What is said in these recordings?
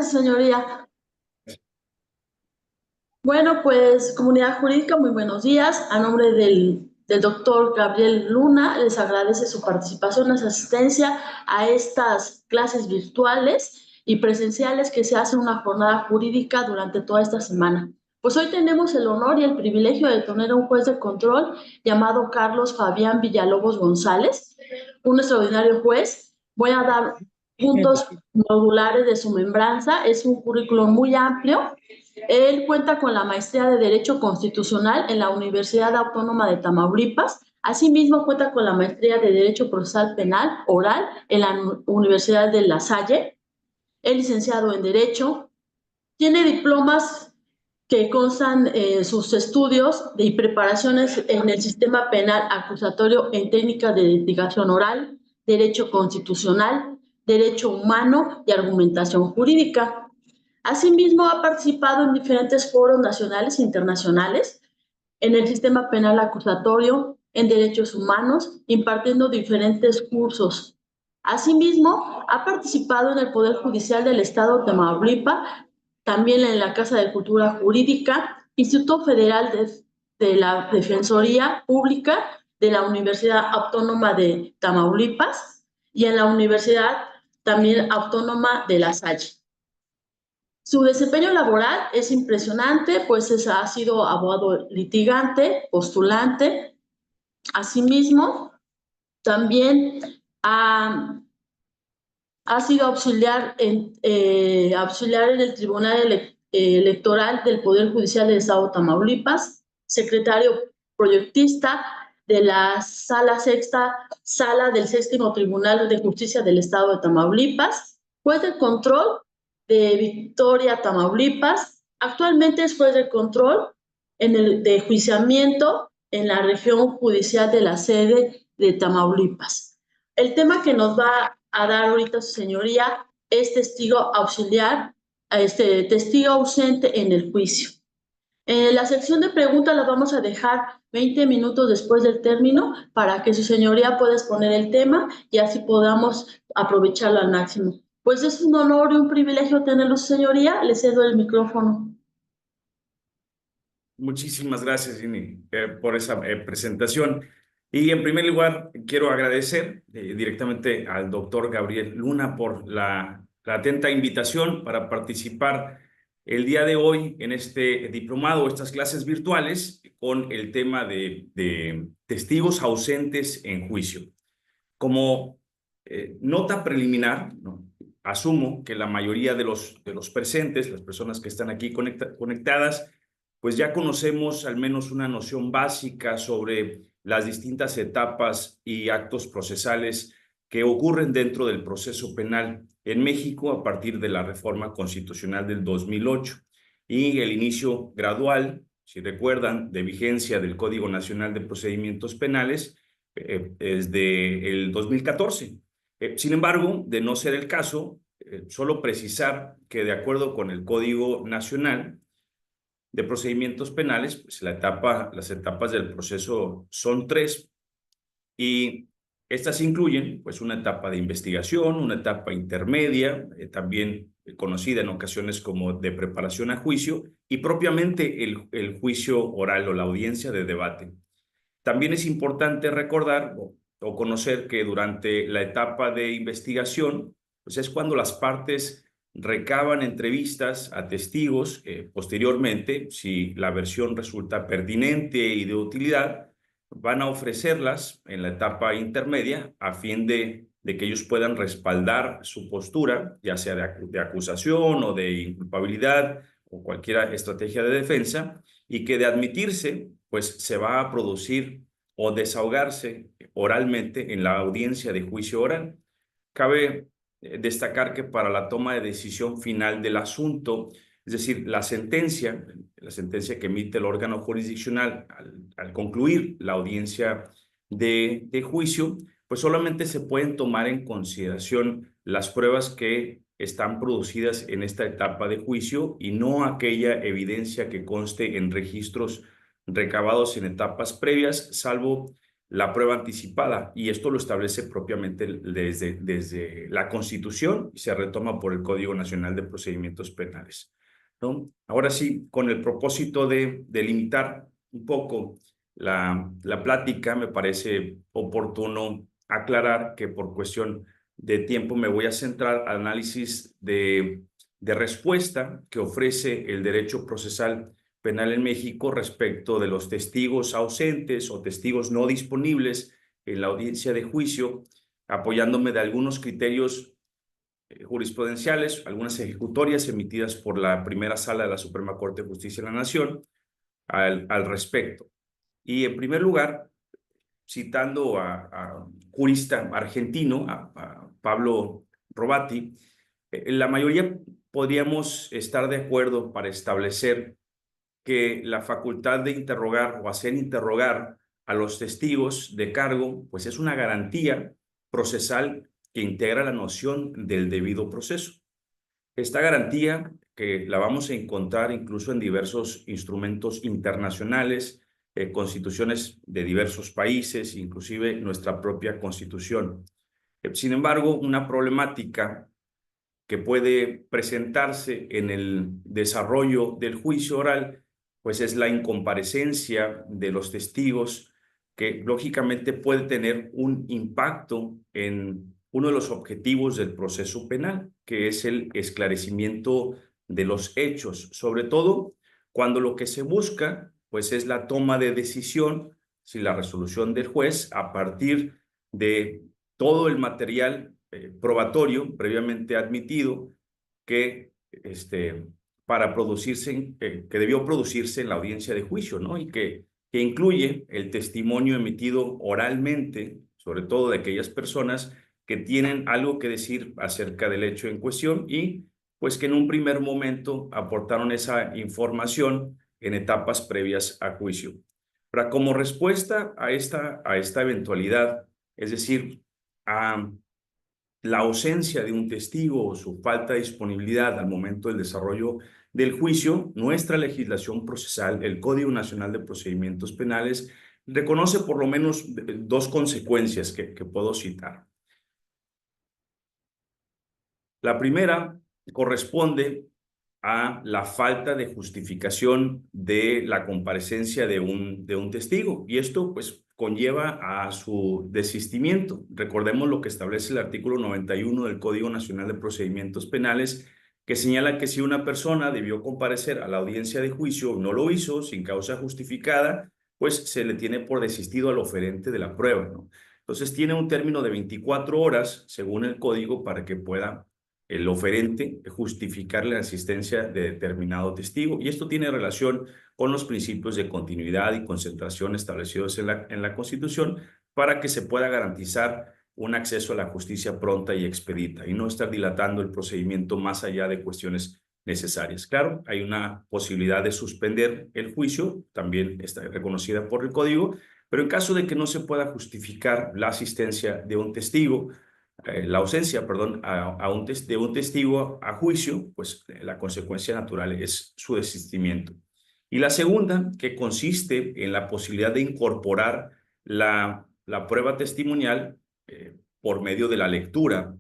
Señoría. Bueno, pues comunidad jurídica, muy buenos días. A nombre del doctor Gabriel Luna, les agradece su participación, su asistencia a estas clases virtuales y presenciales que se hacen una jornada jurídica durante toda esta semana. Pues hoy tenemos el honor y el privilegio de tener a un juez de control llamado Carlos Fabián Villalobos González, un extraordinario juez. Voy a dar puntos modulares de su membranza. Es un currículum muy amplio. Él cuenta con la maestría de Derecho Constitucional en la Universidad Autónoma de Tamaulipas. Asimismo, cuenta con la maestría de Derecho Procesal Penal Oral en la Universidad de La Salle. Es licenciado en Derecho. Tiene diplomas que constan sus estudios y preparaciones en el sistema penal acusatorio en técnicas de litigación oral, derecho constitucional, derecho humano y argumentación jurídica. Asimismo, ha participado en diferentes foros nacionales e internacionales en el sistema penal acusatorio, en derechos humanos, impartiendo diferentes cursos. Asimismo, ha participado en el Poder Judicial del Estado de Tamaulipas, también en la Casa de Cultura Jurídica, Instituto Federal de la Defensoría Pública de la Universidad Autónoma de Tamaulipas y en la Universidad también Autónoma de La Salle. Su desempeño laboral es impresionante, pues ha sido abogado litigante, postulante. Asimismo, también ha sido auxiliar en el Tribunal Electoral del Poder Judicial del Estado de Tamaulipas, secretario proyectista de la Sala Sexta, Sala del Séptimo Tribunal de Justicia del Estado de Tamaulipas, juez de control de Victoria, Tamaulipas. Actualmente es juez de control de juiciamiento en la región judicial de la sede de Tamaulipas. El tema que nos va a dar ahorita su señoría es testigo auxiliar, testigo ausente en el juicio. La sección de preguntas la vamos a dejar 20 minutos después del término para que su señoría pueda exponer el tema y así podamos aprovecharlo al máximo. Pues es un honor y un privilegio tenerlo, su señoría. Le cedo el micrófono. Muchísimas gracias, Ini, por esa presentación. Y en primer lugar, quiero agradecer directamente al doctor Gabriel Luna por la atenta invitación para participar el día de hoy en este diplomado, estas clases virtuales, con el tema de testigos ausentes en juicio. Como nota preliminar, ¿no? Asumo que la mayoría de los presentes, las personas que están aquí conectadas, pues ya conocemos al menos una noción básica sobre las distintas etapas y actos procesales que ocurren dentro del proceso penal en México a partir de la reforma constitucional del 2008 y el inicio gradual, si recuerdan, de vigencia del Código Nacional de Procedimientos Penales desde el 2014. Sin embargo, de no ser el caso, solo precisar que de acuerdo con el Código Nacional de Procedimientos Penales, pues las etapas del proceso son tres y estas incluyen pues una etapa de investigación, una etapa intermedia, también conocida en ocasiones como de preparación a juicio y propiamente el juicio oral o la audiencia de debate. También es importante recordar o conocer que durante la etapa de investigación, pues es cuando las partes recaban entrevistas a testigos. Posteriormente, si la versión resulta pertinente y de utilidad, van a ofrecerlas en la etapa intermedia a fin de que ellos puedan respaldar su postura, ya sea de acusación o de inculpabilidad o cualquier estrategia de defensa, y que de admitirse, pues se va a producir o desahogarse oralmente en la audiencia de juicio oral. Cabe destacar que para la toma de decisión final del asunto, es decir, la sentencia que emite el órgano jurisdiccional al concluir la audiencia de juicio, pues solamente se pueden tomar en consideración las pruebas que están producidas en esta etapa de juicio y no aquella evidencia que conste en registros recabados en etapas previas, salvo la prueba anticipada, y esto lo establece propiamente desde la Constitución y se retoma por el Código Nacional de Procedimientos Penales, ¿no? Ahora sí, con el propósito de limitar un poco la plática, me parece oportuno aclarar que por cuestión de tiempo me voy a centrar al análisis de respuesta que ofrece el derecho procesal penal en México respecto de los testigos ausentes o testigos no disponibles en la audiencia de juicio, apoyándome de algunos criterios jurisprudenciales, algunas ejecutorias emitidas por la primera sala de la Suprema Corte de Justicia de la Nación al respecto. Y en primer lugar, citando a un jurista argentino, a Pablo Robati, la mayoría podríamos estar de acuerdo para establecer que la facultad de interrogar o hacer interrogar a los testigos de cargo, pues es una garantía procesal que integra la noción del debido proceso. Esta garantía, que la vamos a encontrar incluso en diversos instrumentos internacionales, constituciones de diversos países, inclusive nuestra propia constitución. Sin embargo, una problemática que puede presentarse en el desarrollo del juicio oral, pues es la incomparecencia de los testigos, que lógicamente puede tener un impacto en uno de los objetivos del proceso penal, que es el esclarecimiento de los hechos, sobre todo cuando lo que se busca, pues es la toma de decisión, si la resolución del juez a partir de todo el material probatorio previamente admitido que para producirse, que debió producirse en la audiencia de juicio, ¿no? Y que incluye el testimonio emitido oralmente, sobre todo de aquellas personas que tienen algo que decir acerca del hecho en cuestión y pues que en un primer momento aportaron esa información en etapas previas a juicio. Pero como respuesta a esta eventualidad, es decir, a la ausencia de un testigo o su falta de disponibilidad al momento del desarrollo del juicio, nuestra legislación procesal, el Código Nacional de Procedimientos Penales, reconoce por lo menos dos consecuencias que puedo citar. La primera corresponde a la falta de justificación de la comparecencia de un testigo, y esto pues conlleva a su desistimiento. Recordemos lo que establece el artículo 91 del Código Nacional de Procedimientos Penales, que señala que si una persona debió comparecer a la audiencia de juicio y no lo hizo sin causa justificada, pues se le tiene por desistido al oferente de la prueba, ¿no? Entonces tiene un término de 24 horas, según el código, para que pueda el oferente justificar la asistencia de determinado testigo, y esto tiene relación con los principios de continuidad y concentración establecidos en la Constitución para que se pueda garantizar un acceso a la justicia pronta y expedita y no estar dilatando el procedimiento más allá de cuestiones necesarias. Claro, hay una posibilidad de suspender el juicio, también está reconocida por el Código, pero en caso de que no se pueda justificar la asistencia de un testigo, la ausencia, perdón, de un testigo a juicio, pues la consecuencia natural es su desistimiento. Y la segunda, que consiste en la posibilidad de incorporar la prueba testimonial por medio de la lectura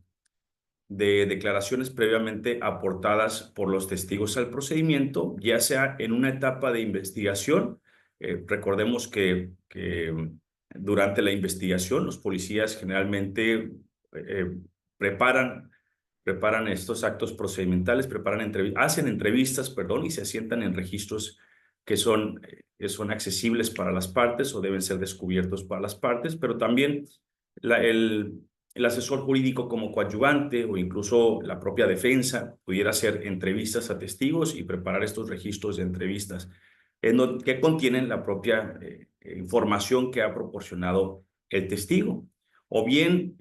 de declaraciones previamente aportadas por los testigos al procedimiento, ya sea en una etapa de investigación. Recordemos que durante la investigación los policías generalmente eh, preparan estos actos procedimentales, hacen entrevistas, perdón, y se asientan en registros que son accesibles para las partes o deben ser descubiertos para las partes, pero también el asesor jurídico como coadyuvante o incluso la propia defensa pudiera hacer entrevistas a testigos y preparar estos registros de entrevistas que contienen la propia información que ha proporcionado el testigo. O bien,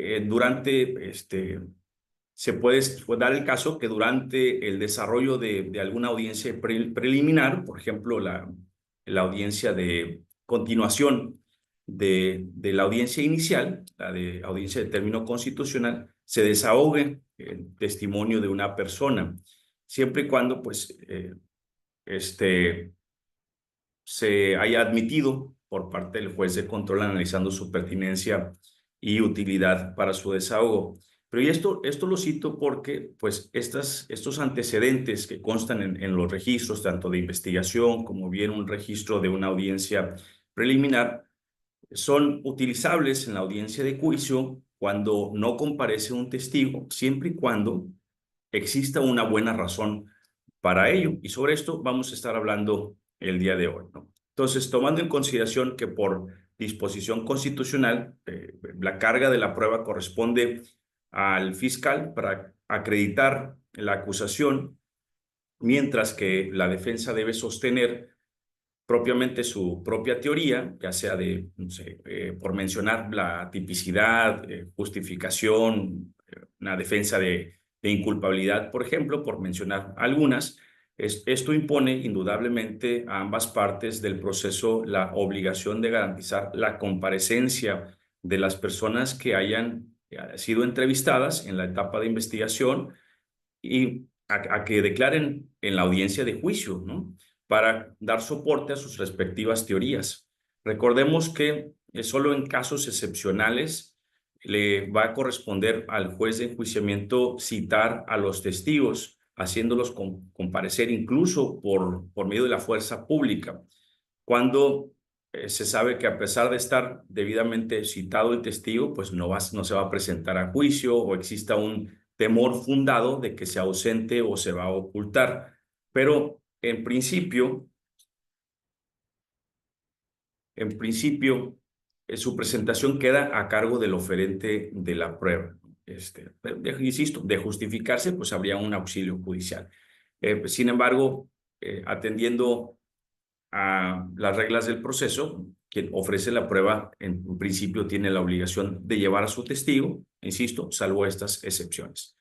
se puede dar el caso que durante el desarrollo de alguna audiencia preliminar, por ejemplo, la audiencia de continuación de la audiencia inicial, la de audiencia de término constitucional, se desahogue el testimonio de una persona, siempre y cuando pues, se haya admitido por parte del juez de control analizando su pertinencia y utilidad para su desahogo. Pero y esto lo cito porque pues estos antecedentes que constan en los registros, tanto de investigación como bien un registro de una audiencia preliminar, son utilizables en la audiencia de juicio cuando no comparece un testigo, siempre y cuando exista una buena razón para ello. Y sobre esto vamos a estar hablando el día de hoy, ¿no? Entonces, tomando en consideración que por disposición constitucional, la carga de la prueba corresponde al fiscal para acreditar la acusación, mientras que la defensa debe sostener propiamente su propia teoría, ya sea de, no sé, por mencionar la tipicidad, justificación, una defensa de inculpabilidad, por ejemplo, por mencionar algunas. Esto impone indudablemente a ambas partes del proceso la obligación de garantizar la comparecencia de las personas que hayan sido entrevistadas en la etapa de investigación y a que declaren en la audiencia de juicio, ¿no? Para dar soporte a sus respectivas teorías. Recordemos que solo en casos excepcionales le va a corresponder al juez de enjuiciamiento citar a los testigos, haciéndolos comparecer incluso por medio de la fuerza pública, cuando se sabe que a pesar de estar debidamente citado el testigo, pues no se va a presentar a juicio o exista un temor fundado de que se ausente o se va a ocultar. Pero en principio, su presentación queda a cargo del oferente de la prueba. Insisto, de justificarse, pues habría un auxilio judicial. Sin embargo, atendiendo a las reglas del proceso, quien ofrece la prueba en principio tiene la obligación de llevar a su testigo, insisto, salvo estas excepciones.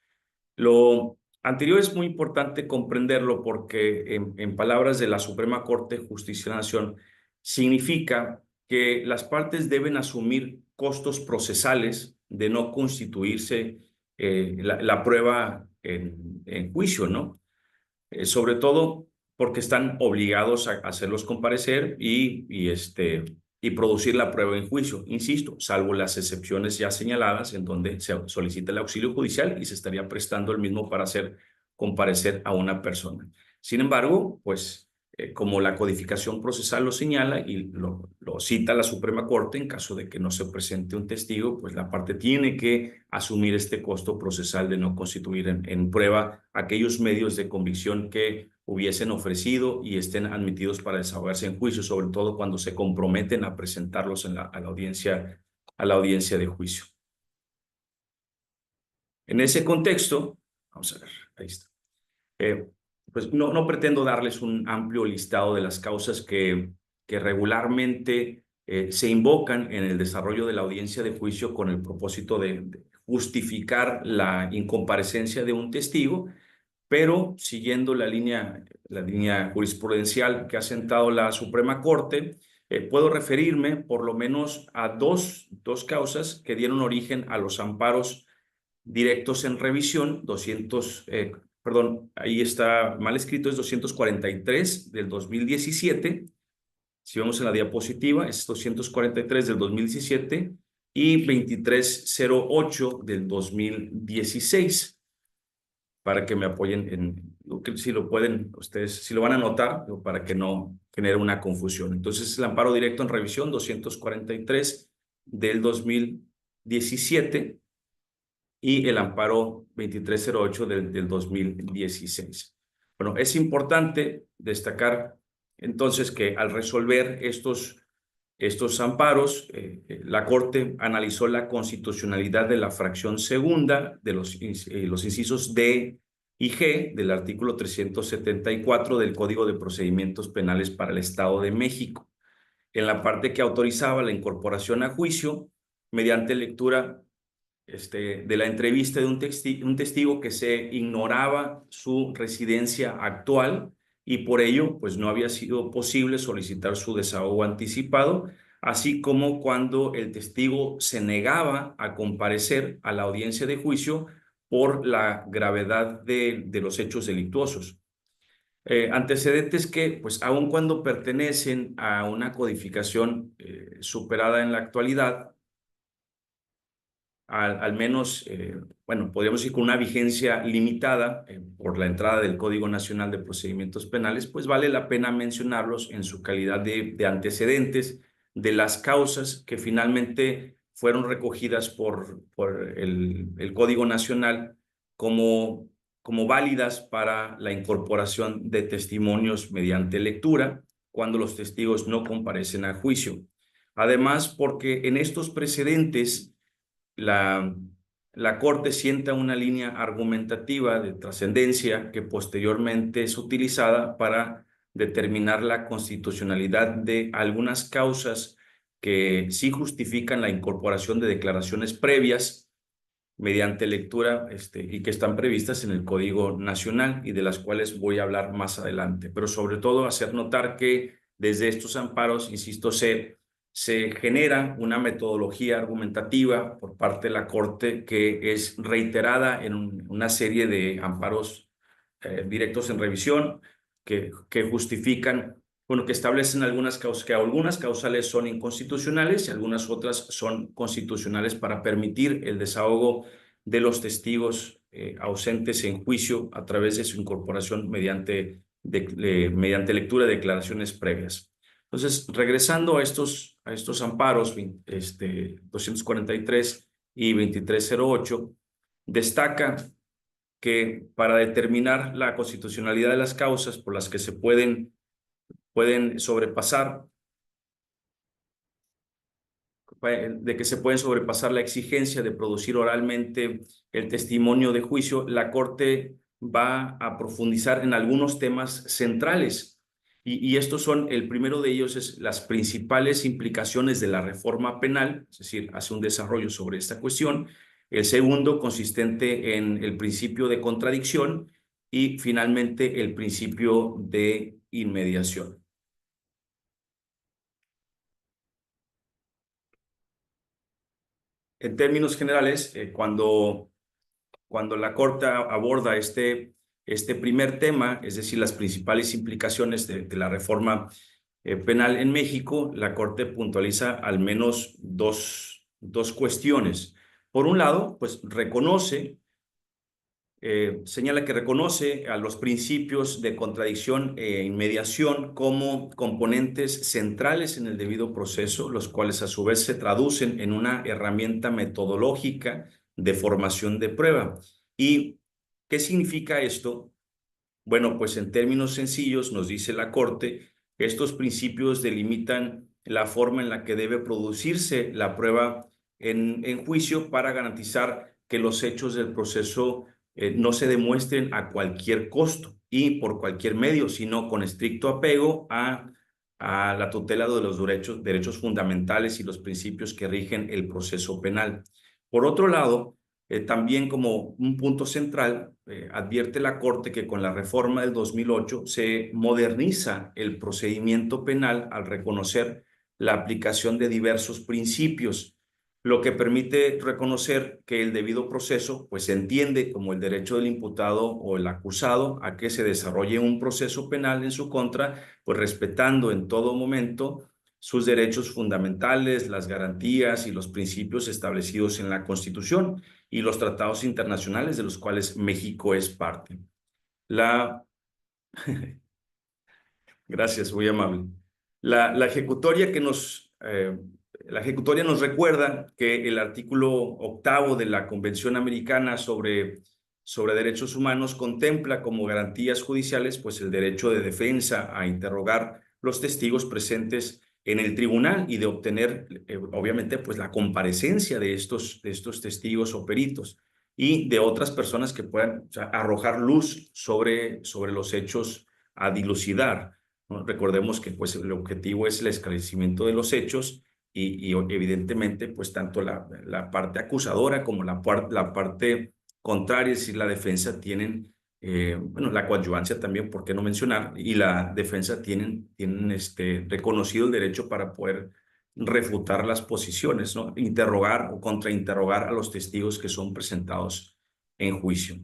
Lo anterior es muy importante comprenderlo porque en palabras de la Suprema Corte de Justicia de la Nación significa que las partes deben asumir costos procesales de no constituirse la prueba en juicio, ¿no? Sobre todo porque están obligados a hacerlos comparecer y producir la prueba en juicio, insisto, salvo las excepciones ya señaladas en donde se solicita el auxilio judicial y se estaría prestando el mismo para hacer comparecer a una persona. Sin embargo, pues como la codificación procesal lo señala y lo cita la Suprema Corte, en caso de que no se presente un testigo, pues la parte tiene que asumir este costo procesal de no constituir en prueba aquellos medios de convicción que hubiesen ofrecido y estén admitidos para desahogarse en juicio, sobre todo cuando se comprometen a presentarlos a la audiencia de juicio. En ese contexto, vamos a ver, ahí está. Pues no pretendo darles un amplio listado de las causas que regularmente se invocan en el desarrollo de la audiencia de juicio con el propósito de justificar la incomparecencia de un testigo, pero siguiendo la línea jurisprudencial que ha sentado la Suprema Corte, puedo referirme por lo menos a dos causas que dieron origen a los amparos directos en revisión, ahí está mal escrito, es 243 del 2017. Si vemos en la diapositiva, es 243 del 2017 y 2308 del 2016. Para que me apoyen si lo pueden, ustedes, si lo van a anotar, para que no genere una confusión. Entonces, el amparo directo en revisión 243 del 2017 y el amparo 2308 del 2016. Bueno, es importante destacar entonces que al resolver estos amparos, la Corte analizó la constitucionalidad de la fracción segunda de los incisos D y G del artículo 374 del Código de Procedimientos Penales para el Estado de México, en la parte que autorizaba la incorporación a juicio mediante lectura de la entrevista de un testigo que se ignoraba su residencia actual y por ello pues no había sido posible solicitar su desahogo anticipado, así como cuando el testigo se negaba a comparecer a la audiencia de juicio por la gravedad de los hechos delictuosos. Antecedentes que, pues, aun cuando pertenecen a una codificación superada en la actualidad, al menos, bueno, podríamos decir con una vigencia limitada por la entrada del Código Nacional de Procedimientos Penales, pues vale la pena mencionarlos en su calidad de antecedentes de las causas que finalmente fueron recogidas por el Código Nacional como, como válidas para la incorporación de testimonios mediante lectura cuando los testigos no comparecen a juicio. Además, porque en estos precedentes la, la Corte sienta una línea argumentativa de trascendencia que posteriormente es utilizada para determinar la constitucionalidad de algunas causas que sí justifican la incorporación de declaraciones previas mediante lectura y que están previstas en el Código Nacional y de las cuales voy a hablar más adelante. Pero sobre todo hacer notar que desde estos amparos, insisto, se genera una metodología argumentativa por parte de la Corte que es reiterada en una serie de amparos directos en revisión que justifican, bueno, que establecen algunas causas, que algunas causales son inconstitucionales y algunas otras son constitucionales para permitir el desahogo de los testigos ausentes en juicio a través de su incorporación mediante lectura de declaraciones previas. Entonces, regresando a estos amparos, 243 y 2308, destaca que para determinar la constitucionalidad de las causas por las que se pueden sobrepasar, de que se pueden sobrepasar la exigencia de producir oralmente el testimonio de juicio, la Corte va a profundizar en algunos temas centrales. Y estos son, el primero de ellos es las principales implicaciones de la reforma penal, es decir, hace un desarrollo sobre esta cuestión. El segundo, consistente en el principio de contradicción y finalmente el principio de inmediación. En términos generales, cuando la Corte aborda este primer tema, es decir, las principales implicaciones de la reforma penal en México, la Corte puntualiza al menos dos cuestiones. Por un lado, pues señala que reconoce a los principios de contradicción e inmediación como componentes centrales en el debido proceso, los cuales a su vez se traducen en una herramienta metodológica de formación de prueba. ¿Y qué significa esto? Bueno, pues en términos sencillos nos dice la Corte, estos principios delimitan la forma en la que debe producirse la prueba en juicio para garantizar que los hechos del proceso no se demuestren a cualquier costo y por cualquier medio, sino con estricto apego a la tutela de los derechos fundamentales y los principios que rigen el proceso penal. Por otro lado, también como un punto central, advierte la Corte que con la reforma del 2008 se moderniza el procedimiento penal al reconocer la aplicación de diversos principios, lo que permite reconocer que el debido proceso pues se entiende como el derecho del imputado o el acusado a que se desarrolle un proceso penal en su contra, pues respetando en todo momento sus derechos fundamentales, las garantías y los principios establecidos en la Constitución y los tratados internacionales de los cuales México es parte. Gracias, muy amable. La ejecutoria nos recuerda que el artículo 8 de la Convención Americana sobre Derechos Humanos contempla como garantías judiciales pues el derecho de defensa a interrogar los testigos presentes en el tribunal y de obtener, obviamente, pues la comparecencia de estos testigos o peritos y de otras personas que puedan, o sea, arrojar luz sobre los hechos a dilucidar, ¿no? Recordemos que pues, el objetivo es el esclarecimiento de los hechos y evidentemente pues tanto la parte acusadora como la parte contraria, es decir, la defensa tienen bueno, la coadyuvancia también, ¿por qué no mencionar? Y la defensa tienen reconocido el derecho para poder refutar las posiciones, ¿no? Interrogar o contrainterrogar a los testigos que son presentados en juicio.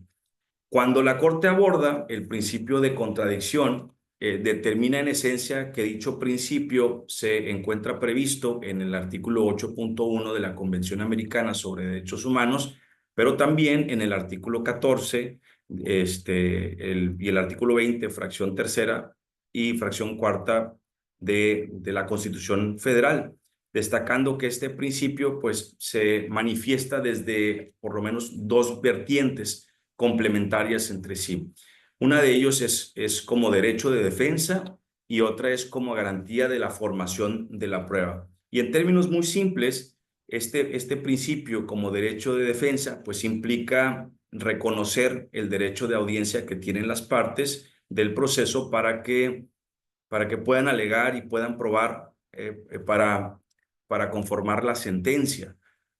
Cuando la Corte aborda el principio de contradicción, determina en esencia que dicho principio se encuentra previsto en el artículo 8.1 de la Convención Americana sobre Derechos Humanos, pero también en el artículo 14 y el artículo 20, fracción tercera y fracción cuarta de la Constitución Federal, destacando que este principio pues, se manifiesta desde por lo menos dos vertientes complementarias entre sí. Una de ellos es como derecho de defensa y otra es como garantía de la formación de la prueba. Y en términos muy simples, este principio como derecho de defensa pues implica reconocer el derecho de audiencia que tienen las partes del proceso para que puedan alegar y puedan probar para conformar la sentencia,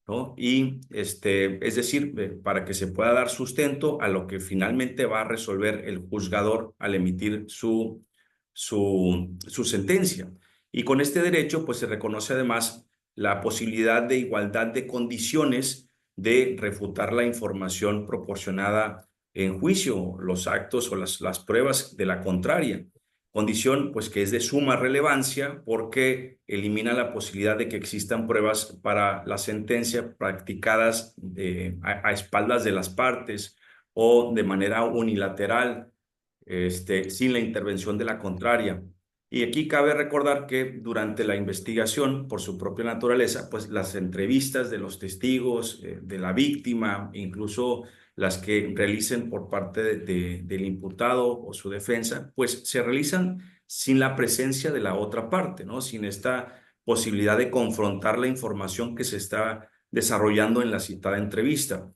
¿no? Y es decir, para que se pueda dar sustento a lo que finalmente va a resolver el juzgador al emitir su sentencia. Y con este derecho, pues se reconoce además la posibilidad de igualdad de condiciones de refutar la información proporcionada en juicio, los actos o las pruebas de la contraria. Condición, pues, que es de suma relevancia porque elimina la posibilidad de que existan pruebas para la sentencia practicadas a espaldas de las partes o de manera unilateral, sin la intervención de la contraria. Y aquí cabe recordar que durante la investigación, por su propia naturaleza, pues las entrevistas de los testigos, de la víctima, incluso las que realicen por parte del imputado o su defensa, pues se realizan sin la presencia de la otra parte, ¿no? Sin esta posibilidad de confrontar la información que se está desarrollando en la citada entrevista.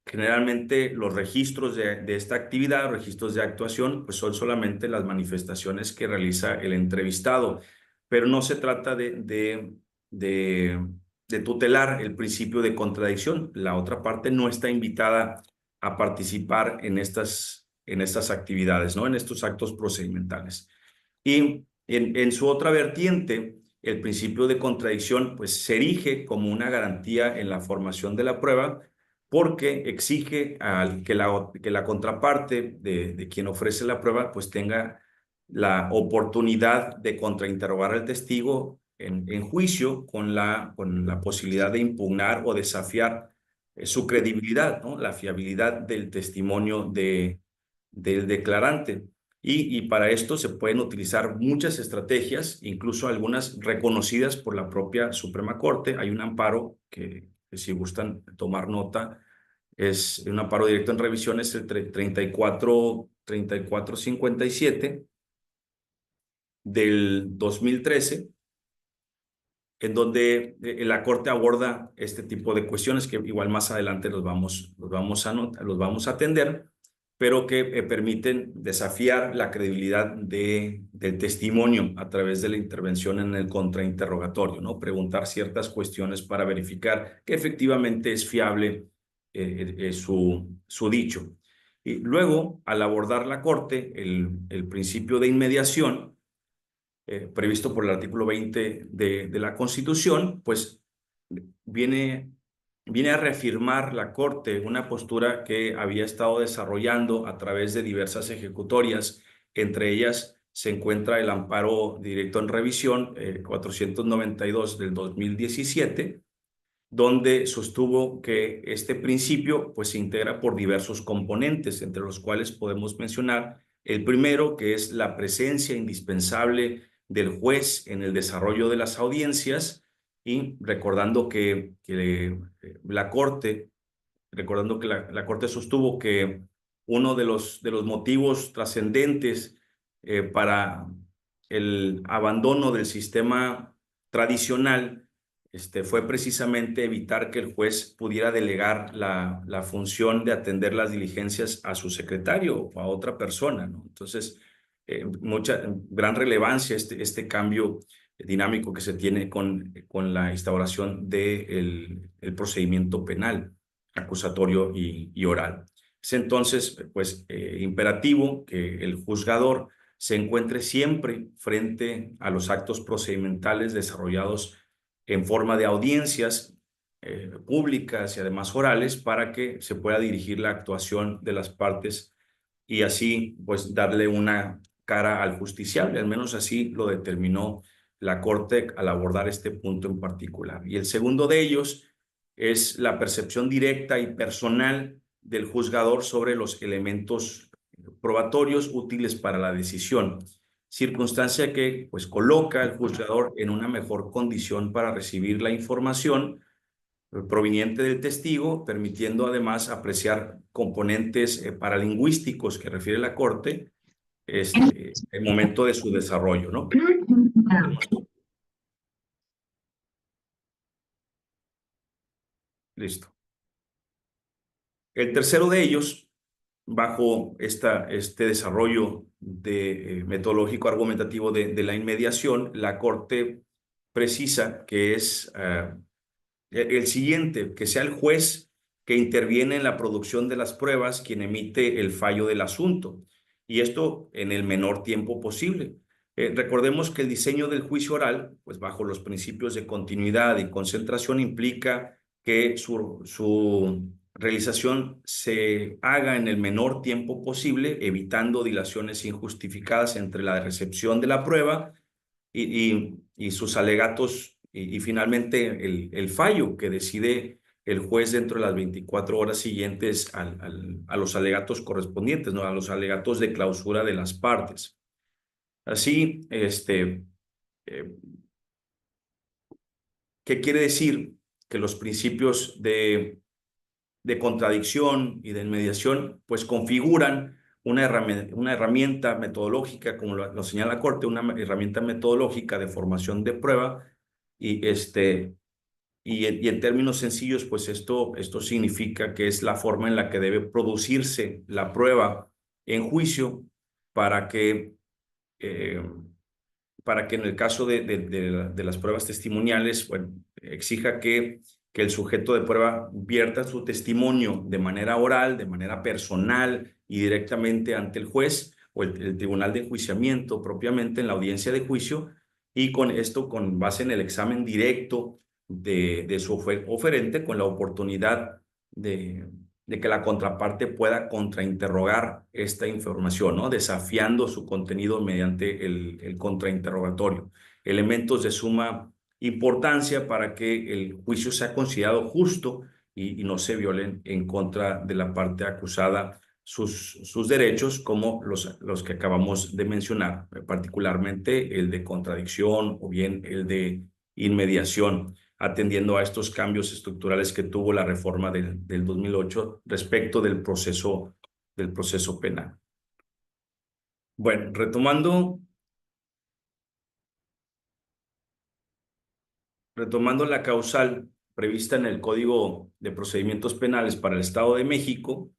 Generalmente los registros de esta actividad, registros de actuación, pues son solamente las manifestaciones que realiza el entrevistado, pero no se trata de tutelar el principio de contradicción. La otra parte no está invitada a participar en estas actividades, ¿no? En estos actos procedimentales. Y en su otra vertiente, el principio de contradicción pues se erige como una garantía en la formación de la prueba porque exige que la contraparte de quien ofrece la prueba pues tenga la oportunidad de contrainterrogar al testigo en juicio con la posibilidad de impugnar o desafiar su credibilidad, ¿no? La fiabilidad del testimonio del declarante. Y para esto se pueden utilizar muchas estrategias, incluso algunas reconocidas por la propia Suprema Corte. Hay un amparo que si gustan tomar nota, es un amparo directo en revisión, es el 3457 del 2013, en donde la Corte aborda este tipo de cuestiones que igual más adelante los vamos a atender, pero que permiten desafiar la credibilidad del testimonio a través de la intervención en el contrainterrogatorio, ¿no? Preguntar ciertas cuestiones para verificar que efectivamente es fiable su dicho. Y luego, al abordar la Corte, el principio de inmediación, previsto por el artículo 20 de la Constitución, pues viene a reafirmar la Corte una postura que había estado desarrollando a través de diversas ejecutorias. Entre ellas se encuentra el amparo directo en revisión 492 del 2017, donde sostuvo que este principio pues, se integra por diversos componentes, entre los cuales podemos mencionar el primero, que es la presencia indispensable del juez en el desarrollo de las audiencias, y recordando que la Corte sostuvo que uno de los motivos trascendentes para el abandono del sistema tradicional fue precisamente evitar que el juez pudiera delegar la función de atender las diligencias a su secretario o a otra persona, ¿no? Entonces, gran relevancia este cambio dinámico que se tiene con la instauración del procedimiento penal, acusatorio y oral. Es entonces, pues, imperativo que el juzgador se encuentre siempre frente a los actos procedimentales desarrollados en forma de audiencias públicas y además orales para que se pueda dirigir la actuación de las partes y así pues darle una cara al justiciable. Al menos así lo determinó la Corte al abordar este punto en particular. Y el segundo de ellos es la percepción directa y personal del juzgador sobre los elementos probatorios útiles para la decisión, circunstancia que pues coloca al juzgador en una mejor condición para recibir la información proveniente del testigo, permitiendo además apreciar componentes paralingüísticos que refiere la Corte el momento de su desarrollo, ¿no? Listo. El tercero de ellos, bajo este desarrollo metodológico argumentativo de la inmediación, la Corte precisa que es el siguiente, que sea el juez que interviene en la producción de las pruebas quien emite el fallo del asunto, y esto en el menor tiempo posible. Recordemos que el diseño del juicio oral, pues bajo los principios de continuidad y concentración, implica que su realización se haga en el menor tiempo posible, evitando dilaciones injustificadas entre la recepción de la prueba y sus alegatos y finalmente el fallo que decide el juez dentro de las 24 horas siguientes a los alegatos correspondientes, ¿no? A los alegatos de clausura de las partes. Así, eh, ¿qué quiere decir? Que los principios de contradicción y de mediación pues configuran una herramienta metodológica, como lo señala la Corte, una herramienta metodológica de formación de prueba y, y en términos sencillos, pues esto significa que es la forma en la que debe producirse la prueba en juicio para que eh, en el caso de las pruebas testimoniales, bueno, exija que el sujeto de prueba vierta su testimonio de manera oral, de manera personal y directamente ante el juez o el tribunal de enjuiciamiento propiamente en la audiencia de juicio, y con esto con base en el examen directo de su oferente, con la oportunidad de que la contraparte pueda contrainterrogar esta información, ¿no? Desafiando su contenido mediante el contrainterrogatorio. Elementos de suma importancia para que el juicio sea considerado justo y no se violen en contra de la parte acusada sus derechos, como los que acabamos de mencionar, particularmente el de contradicción o bien el de inmediación, atendiendo a estos cambios estructurales que tuvo la reforma del 2008 respecto del proceso penal. Bueno, retomando la causal prevista en el Código de Procedimientos Penales para el Estado de México,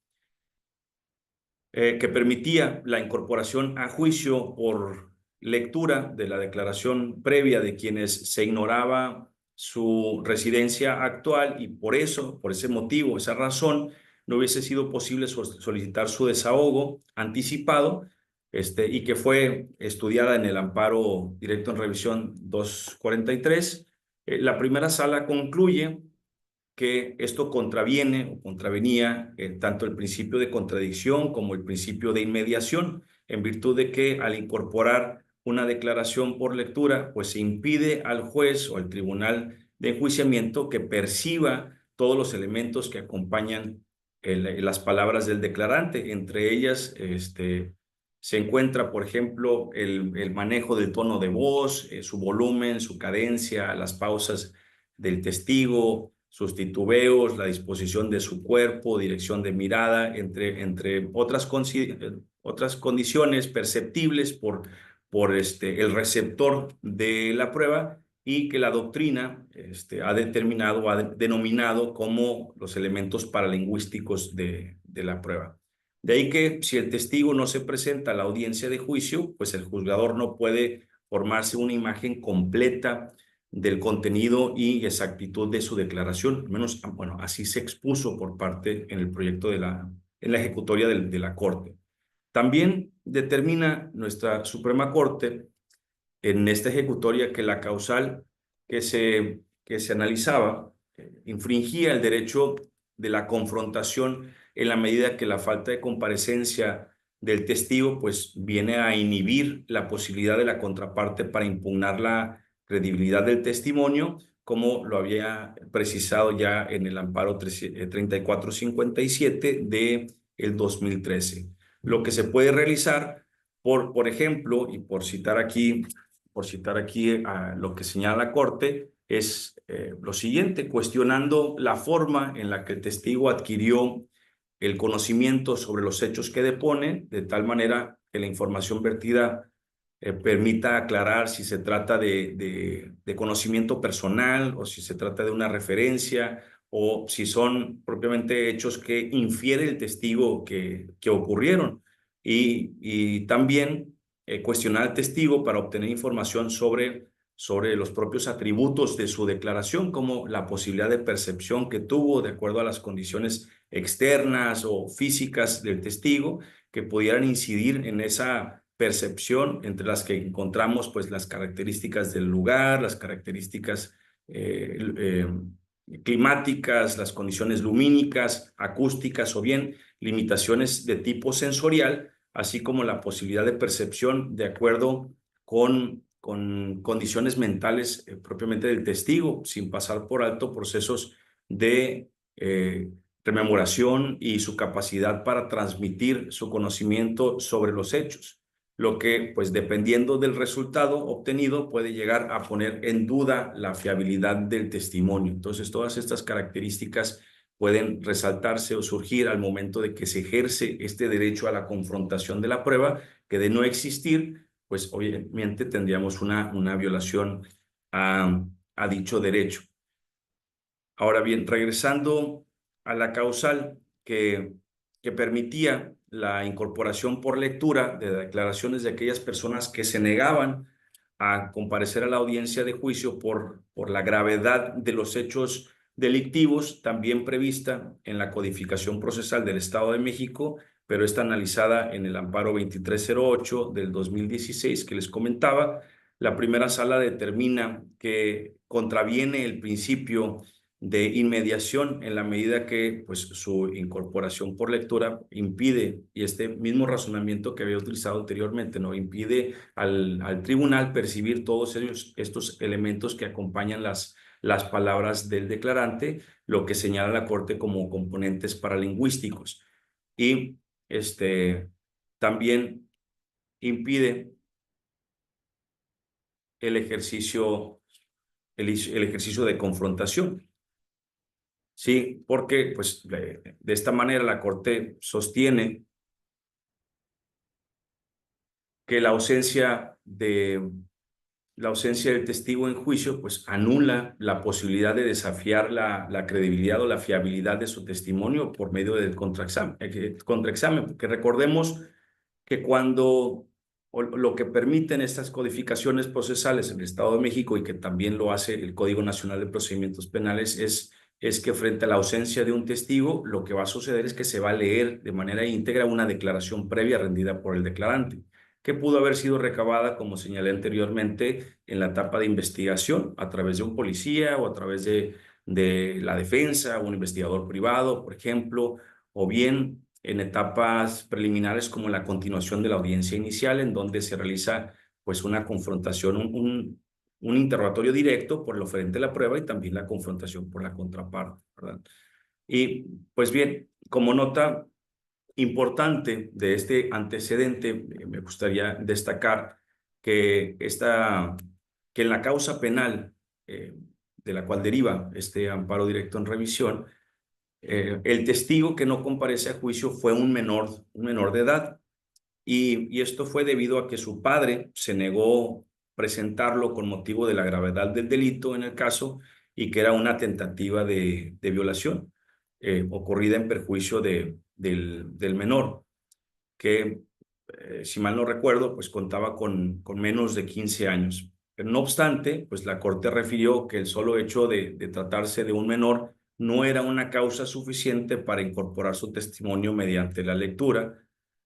que permitía la incorporación a juicio por lectura de la declaración previa de quienes se ignoraba su residencia actual, y por ese motivo, esa razón, no hubiese sido posible solicitar su desahogo anticipado, y que fue estudiada en el amparo directo en revisión 243. La primera sala concluye que esto contraviene o contravenía tanto el principio de contradicción como el principio de inmediación, en virtud de que al incorporar una declaración por lectura, pues se impide al juez o al tribunal de enjuiciamiento que perciba todos los elementos que acompañan las palabras del declarante. Entre ellas, se encuentra, por ejemplo, el manejo del tono de voz, su volumen, su cadencia, las pausas del testigo, sus titubeos, la disposición de su cuerpo, dirección de mirada, entre otras condiciones perceptibles por el receptor de la prueba, y que la doctrina ha determinado, ha denominado como los elementos paralingüísticos de la prueba. De ahí que si el testigo no se presenta a la audiencia de juicio, pues el juzgador no puede formarse una imagen completa del contenido y exactitud de su declaración. Al menos, bueno, así se expuso por parte en el proyecto en la ejecutoria de la Corte. También determina nuestra Suprema Corte en esta ejecutoria que la causal que se analizaba infringía el derecho de la confrontación en la medida que la falta de comparecencia del testigo pues viene a inhibir la posibilidad de la contraparte para impugnar la credibilidad del testimonio, como lo había precisado ya en el amparo 3457 de el 2013. Lo que se puede realizar, por ejemplo, y por citar aquí a lo que señala la Corte, es lo siguiente: cuestionando la forma en la que el testigo adquirió el conocimiento sobre los hechos que depone, de tal manera que la información vertida permita aclarar si se trata de conocimiento personal o si se trata de una referencia o si son propiamente hechos que infiere el testigo que ocurrieron. Y también cuestionar al testigo para obtener información sobre los propios atributos de su declaración, como la posibilidad de percepción que tuvo de acuerdo a las condiciones externas o físicas del testigo que pudieran incidir en esa percepción, entre las que encontramos pues las características del lugar, las características climáticas, las condiciones lumínicas, acústicas o bien limitaciones de tipo sensorial, así como la posibilidad de percepción de acuerdo con condiciones mentales propiamente del testigo, sin pasar por alto procesos de rememoración y su capacidad para transmitir su conocimiento sobre los hechos, lo que, pues dependiendo del resultado obtenido, puede llegar a poner en duda la fiabilidad del testimonio. Entonces, todas estas características pueden resaltarse o surgir al momento de que se ejerce este derecho a la confrontación de la prueba, que de no existir, pues obviamente tendríamos una violación a dicho derecho. Ahora bien, regresando a la causal que permitía la incorporación por lectura de declaraciones de aquellas personas que se negaban a comparecer a la audiencia de juicio por la gravedad de los hechos delictivos, también prevista en la codificación procesal del Estado de México, pero está analizada en el amparo 2308 del 2016 que les comentaba. La primera sala determina que contraviene el principio de inmediación en la medida que pues, su incorporación por lectura impide, y este mismo razonamiento que había utilizado anteriormente, ¿no? Impide al tribunal percibir todos estos elementos que acompañan las palabras del declarante, lo que señala la Corte como componentes paralingüísticos. Y también impide el ejercicio de confrontación. Sí, porque pues de esta manera la Corte sostiene que la ausencia del testigo en juicio pues anula la posibilidad de desafiar la credibilidad o la fiabilidad de su testimonio por medio del contraexamen, porque recordemos que cuando lo que permiten estas codificaciones procesales en el Estado de México y que también lo hace el Código Nacional de Procedimientos Penales es que frente a la ausencia de un testigo, lo que va a suceder es que se va a leer de manera íntegra una declaración previa rendida por el declarante, que pudo haber sido recabada, como señalé anteriormente, en la etapa de investigación a través de un policía o a través de la defensa, un investigador privado, por ejemplo, o bien en etapas preliminares como la continuación de la audiencia inicial, en donde se realiza pues una confrontación, un interrogatorio directo por el oferente de la prueba y también la confrontación por la contraparte, ¿verdad? Y pues bien, como nota importante de este antecedente, me gustaría destacar que, que en la causa penal de la cual deriva este amparo directo en revisión, el testigo que no comparece a juicio fue un menor de edad, y esto fue debido a que su padre se negó presentarlo con motivo de la gravedad del delito en el caso y que era una tentativa de violación ocurrida en perjuicio del menor, que si mal no recuerdo, pues contaba con menos de 15 años. Pero no obstante, pues la Corte refirió que el solo hecho de tratarse de un menor no era una causa suficiente para incorporar su testimonio mediante la lectura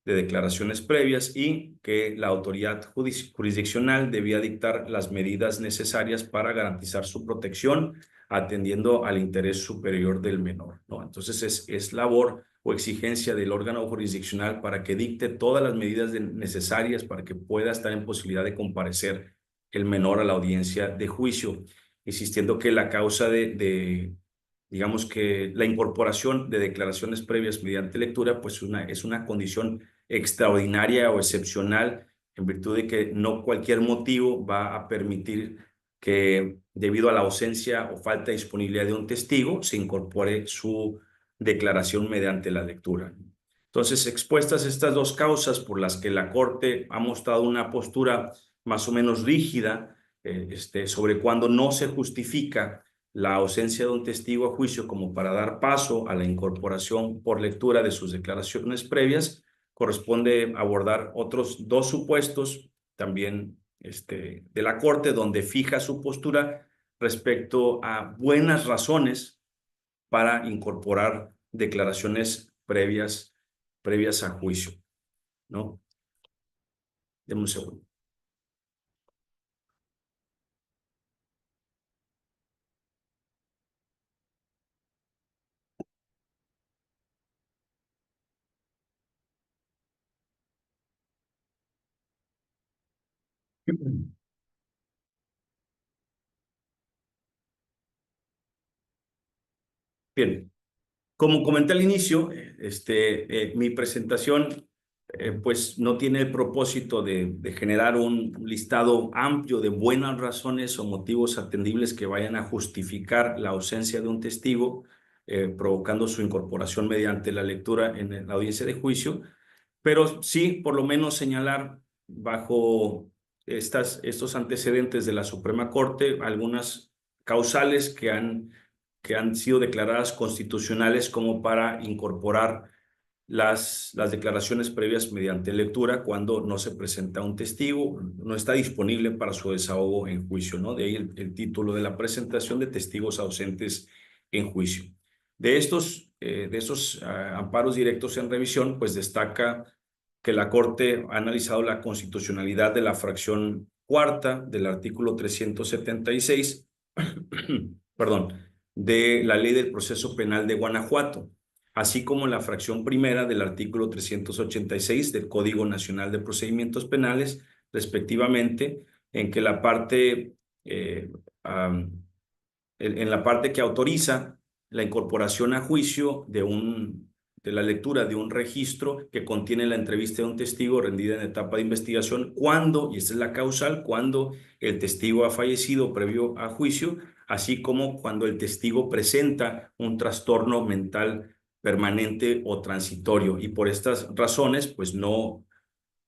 de declaraciones previas y que la autoridad jurisdiccional debía dictar las medidas necesarias para garantizar su protección atendiendo al interés superior del menor, ¿no? Entonces es labor o exigencia del órgano jurisdiccional para que dicte todas las medidas necesarias para que pueda estar en posibilidad de comparecer el menor a la audiencia de juicio, insistiendo que la causa digamos que la incorporación de declaraciones previas mediante lectura, pues es una condición extraordinaria o excepcional en virtud de que no cualquier motivo va a permitir que, debido a la ausencia o falta de disponibilidad de un testigo, se incorpore su declaración mediante la lectura. Entonces, expuestas estas dos causas por las que la Corte ha mostrado una postura más o menos rígida sobre cuando no se justifica la ausencia de un testigo a juicio como para dar paso a la incorporación por lectura de sus declaraciones previas, corresponde abordar otros dos supuestos también de la Corte, donde fija su postura respecto a buenas razones para incorporar declaraciones previas a juicio, ¿no? Deme un segundo. Bien, como comenté al inicio, mi presentación pues no tiene el propósito de generar un listado amplio de buenas razones o motivos atendibles que vayan a justificar la ausencia de un testigo, provocando su incorporación mediante la lectura en la audiencia de juicio, pero sí por lo menos señalar bajo estos antecedentes de la Suprema Corte algunas causales que han sido declaradas constitucionales como para incorporar las declaraciones previas mediante lectura cuando no se presenta un testigo, no está disponible para su desahogo en juicio, ¿no? De ahí el título de la presentación de testigos ausentes en juicio. De estos amparos directos en revisión, pues destaca que la Corte ha analizado la constitucionalidad de la fracción cuarta del artículo 376, perdón, de la Ley del Proceso Penal de Guanajuato, así como la fracción primera del artículo 386 del Código Nacional de Procedimientos Penales, respectivamente, en que la parte, en la parte que autoriza la incorporación a juicio de la lectura de un registro que contiene la entrevista de un testigo rendida en etapa de investigación cuando, y esta es la causal, cuando el testigo ha fallecido previo a juicio, así como cuando el testigo presenta un trastorno mental permanente o transitorio. Y por estas razones, pues no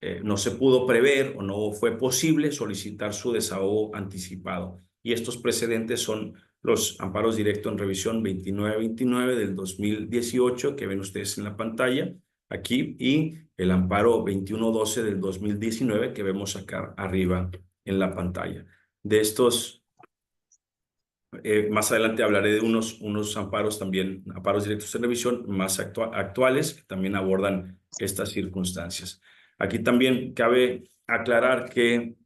se pudo prever o no fue posible solicitar su desahogo anticipado. Y estos precedentes son los amparos directos en revisión 2929 del 2018 que ven ustedes en la pantalla aquí y el amparo 2112 del 2019 que vemos acá arriba en la pantalla. De estos, más adelante hablaré de unos amparos también, amparos directos en revisión más actuales que también abordan estas circunstancias. Aquí también cabe aclarar que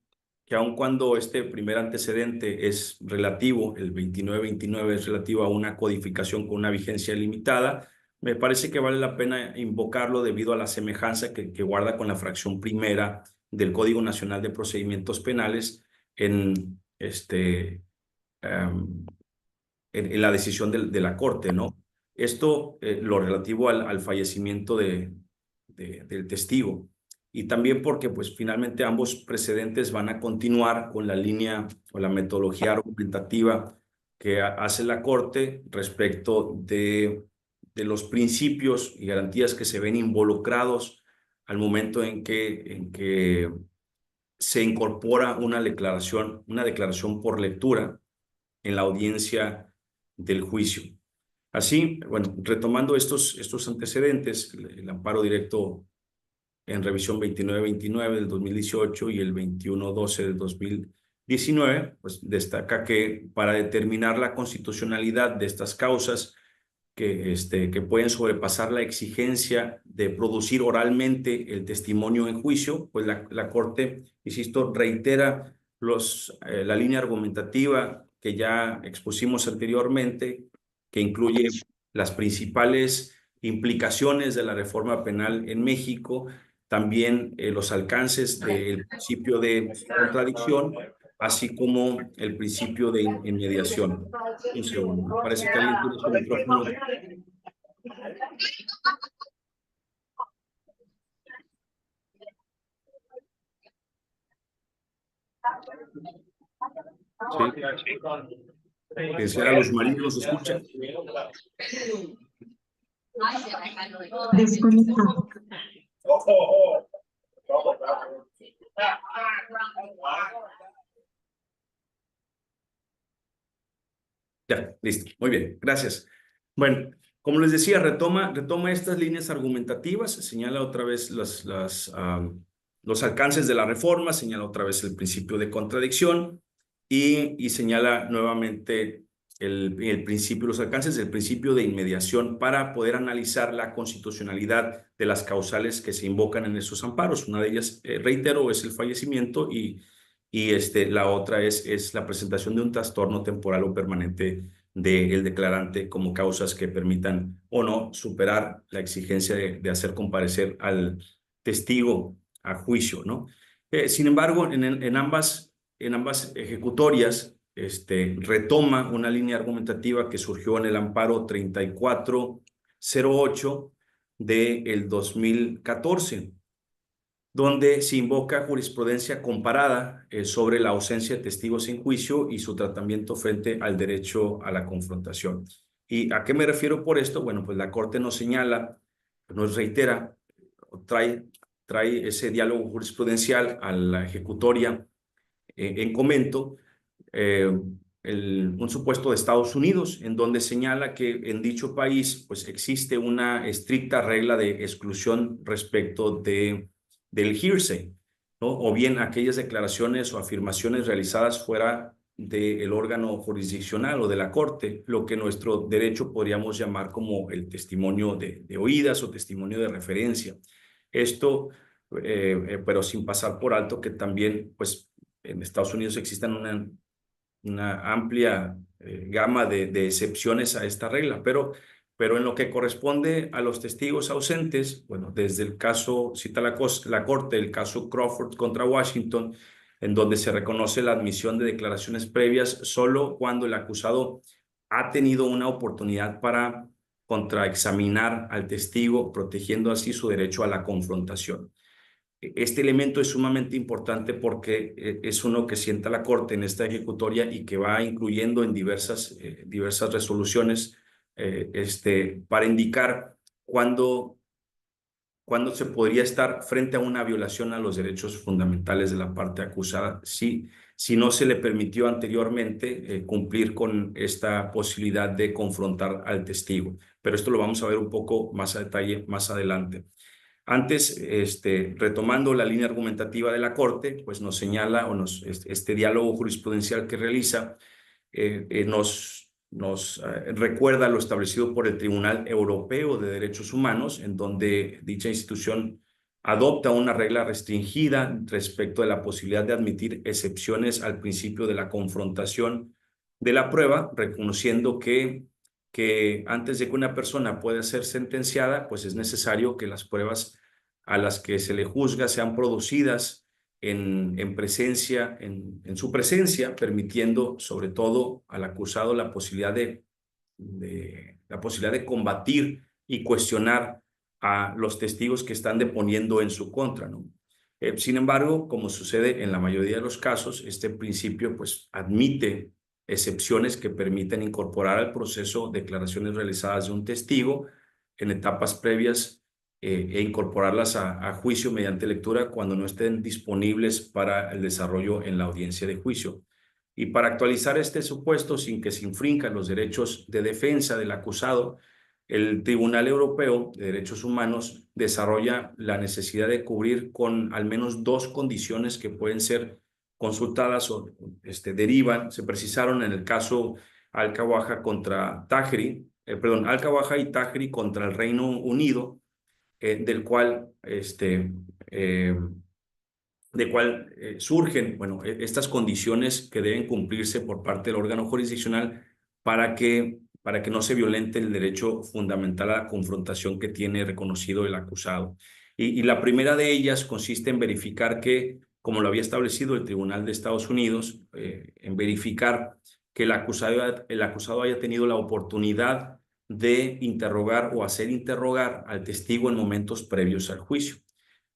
aun cuando este primer antecedente es relativo, el 2929 es relativo a una codificación con una vigencia limitada, me parece que vale la pena invocarlo debido a la semejanza que guarda con la fracción primera del Código Nacional de Procedimientos Penales en en la decisión de la Corte, ¿no? Esto, lo relativo al fallecimiento del testigo. Y también porque, pues, finalmente ambos precedentes van a continuar con la línea o la metodología argumentativa que hace la Corte respecto de los principios y garantías que se ven involucrados al momento en que se incorpora una declaración por lectura en la audiencia del juicio. Así, bueno, retomando estos antecedentes, el amparo directo en revisión 2929 del 2018 y el 2112 del 2019, pues destaca que para determinar la constitucionalidad de estas causas que pueden sobrepasar la exigencia de producir oralmente el testimonio en juicio, pues la Corte, insisto, reitera la línea argumentativa que ya expusimos anteriormente, que incluye las principales implicaciones de la reforma penal en México, también los alcances del principio de contradicción, así como el principio de inmediación. Un segundo, parece que alguien tiene su micrófono. Sí. Que sea los marinos, ¿escuchan? Desconectado. Ya, listo. Muy bien, gracias. Bueno, como les decía, retoma estas líneas argumentativas, señala otra vez los alcances de la reforma, señala otra vez el principio de contradicción y señala nuevamente el principio, los alcances del principio de inmediación para poder analizar la constitucionalidad de las causales que se invocan en esos amparos. Una de ellas, reitero, es el fallecimiento y la otra es la presentación de un trastorno temporal o permanente del declarante como causas que permitan o no superar la exigencia de hacer comparecer al testigo a juicio, ¿no? Sin embargo, en ambas ejecutorias, retoma una línea argumentativa que surgió en el amparo 3408 del 2014, donde se invoca jurisprudencia comparada sobre la ausencia de testigos en juicio y su tratamiento frente al derecho a la confrontación. ¿Y a qué me refiero por esto? Bueno, pues la Corte nos señala, nos reitera, trae ese diálogo jurisprudencial a la ejecutoria en comento, un supuesto de Estados Unidos, en donde señala que en dicho país pues existe una estricta regla de exclusión respecto del hearsay, ¿no? O bien aquellas declaraciones o afirmaciones realizadas fuera del órgano jurisdiccional o de la corte, lo que nuestro derecho podríamos llamar como el testimonio de oídas o testimonio de referencia. Esto, pero sin pasar por alto que también, pues, en Estados Unidos existen una amplia gama de excepciones a esta regla, pero en lo que corresponde a los testigos ausentes, bueno, desde el caso, cita la Corte, el caso Crawford contra Washington, en donde se reconoce la admisión de declaraciones previas solo cuando el acusado ha tenido una oportunidad para contraexaminar al testigo, protegiendo así su derecho a la confrontación. Este elemento es sumamente importante porque es uno que sienta la Corte en esta ejecutoria y que va incluyendo en diversas resoluciones para indicar cuándo se podría estar frente a una violación a los derechos fundamentales de la parte acusada si no se le permitió anteriormente cumplir con esta posibilidad de confrontar al testigo. Pero esto lo vamos a ver un poco más a detalle más adelante. Antes, retomando la línea argumentativa de la Corte, pues nos señala este diálogo jurisprudencial que realiza, nos recuerda lo establecido por el Tribunal Europeo de Derechos Humanos, en donde dicha institución adopta una regla restringida respecto de la posibilidad de admitir excepciones al principio de la confrontación de la prueba, reconociendo que antes de que una persona pueda ser sentenciada, pues es necesario que las pruebas a las que se le juzga sean producidas en su presencia, permitiendo sobre todo al acusado la posibilidad de combatir y cuestionar a los testigos que están deponiendo en su contra, ¿no? Sin embargo, como sucede en la mayoría de los casos, este principio pues admite excepciones que permiten incorporar al proceso declaraciones realizadas de un testigo en etapas previas e incorporarlas a juicio mediante lectura cuando no estén disponibles para el desarrollo en la audiencia de juicio. Y para actualizar este supuesto sin que se infrinjan los derechos de defensa del acusado, el Tribunal Europeo de Derechos Humanos desarrolla la necesidad de cubrir con al menos dos condiciones que pueden ser consultadas o derivan, se precisaron en el caso Al-Kawaja contra Tajri, Al-Kawaja y Tajri contra el Reino Unido, del cual de cuál surgen, bueno, estas condiciones que deben cumplirse por parte del órgano jurisdiccional para que no se violente el derecho fundamental a la confrontación que tiene reconocido el acusado. Y la primera de ellas consiste en verificar que, como lo había establecido el Tribunal de Estados Unidos, en verificar que el acusado haya tenido la oportunidad de interrogar o hacer interrogar al testigo en momentos previos al juicio.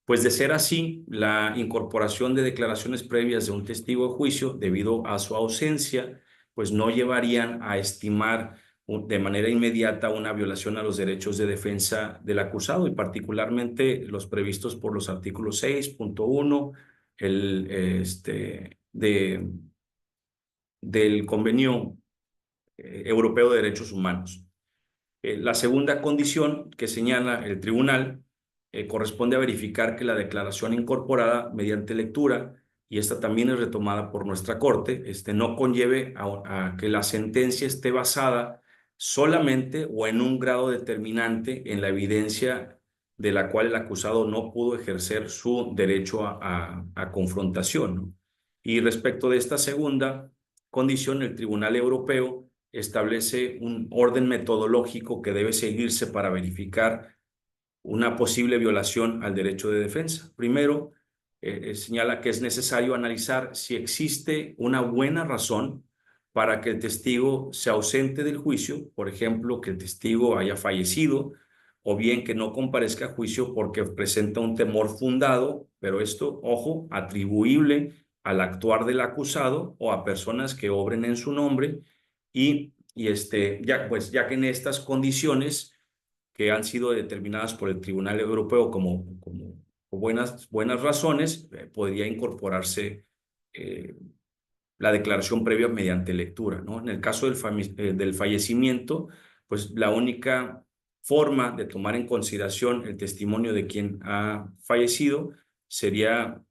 Pues de ser así, la incorporación de declaraciones previas de un testigo de juicio, debido a su ausencia, pues no llevarían a estimar de manera inmediata una violación a los derechos de defensa del acusado y particularmente los previstos por los artículos 6.1 del Convenio Europeo de Derechos Humanos. La segunda condición que señala el tribunal corresponde a verificar que la declaración incorporada mediante lectura, y esta también es retomada por nuestra Corte, no conlleve a que la sentencia esté basada solamente o en un grado determinante en la evidencia de la cual el acusado no pudo ejercer su derecho a confrontación, ¿no? Y respecto de esta segunda condición, el Tribunal Europeo establece un orden metodológico que debe seguirse para verificar una posible violación al derecho de defensa. Primero, señala que es necesario analizar si existe una buena razón para que el testigo se ausente del juicio, por ejemplo, que el testigo haya fallecido, o bien que no comparezca a juicio porque presenta un temor fundado, pero esto, ojo, atribuible al actuar del acusado o a personas que obren en su nombre, ya que en estas condiciones que han sido determinadas por el Tribunal Europeo como buenas razones, podría incorporarse la declaración previa mediante lectura, ¿no? En el caso del fallecimiento, pues la única forma de tomar en consideración el testimonio de quien ha fallecido sería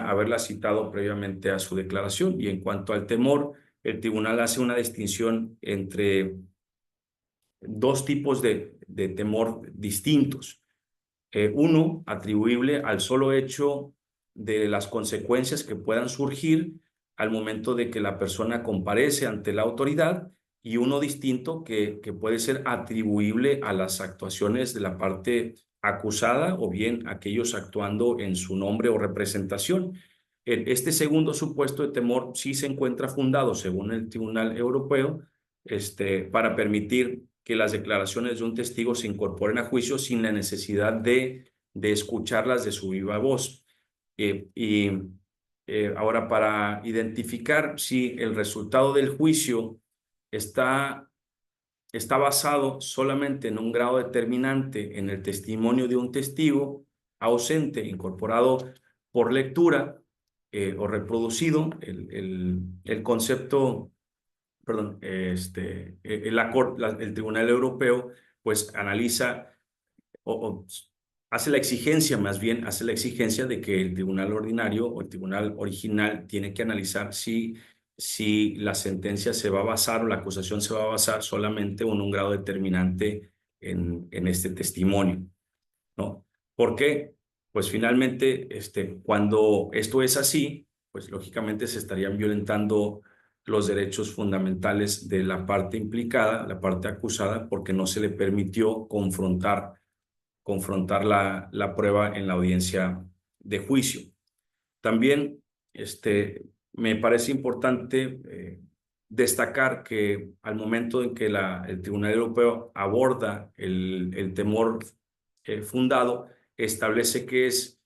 haberla citado previamente a su declaración. Y en cuanto al temor, el tribunal hace una distinción entre dos tipos de temor distintos. Uno, atribuible al solo hecho de las consecuencias que puedan surgir al momento de que la persona comparece ante la autoridad, y uno distinto que puede ser atribuible a las actuaciones de la parte acusada o bien aquellos actuando en su nombre o representación. Este segundo supuesto de temor sí se encuentra fundado, según el Tribunal Europeo, para permitir que las declaraciones de un testigo se incorporen a juicio sin la necesidad de escucharlas de su viva voz. Ahora, para identificar si el resultado del juicio está basado solamente en un grado determinante en el testimonio de un testigo ausente, incorporado por lectura o reproducido, el concepto, perdón, el Tribunal Europeo pues analiza o hace la exigencia, más bien hace la exigencia de que el tribunal ordinario o el tribunal original tiene que analizar si la sentencia se va a basar o la acusación se va a basar solamente en un grado determinante en este testimonio, ¿no? ¿Por qué? Pues finalmente, cuando esto es así, pues lógicamente se estarían violentando los derechos fundamentales de la parte implicada, la parte acusada, porque no se le permitió confrontar la prueba en la audiencia de juicio. También me parece importante destacar que al momento en que el Tribunal Europeo aborda el temor fundado, establece que es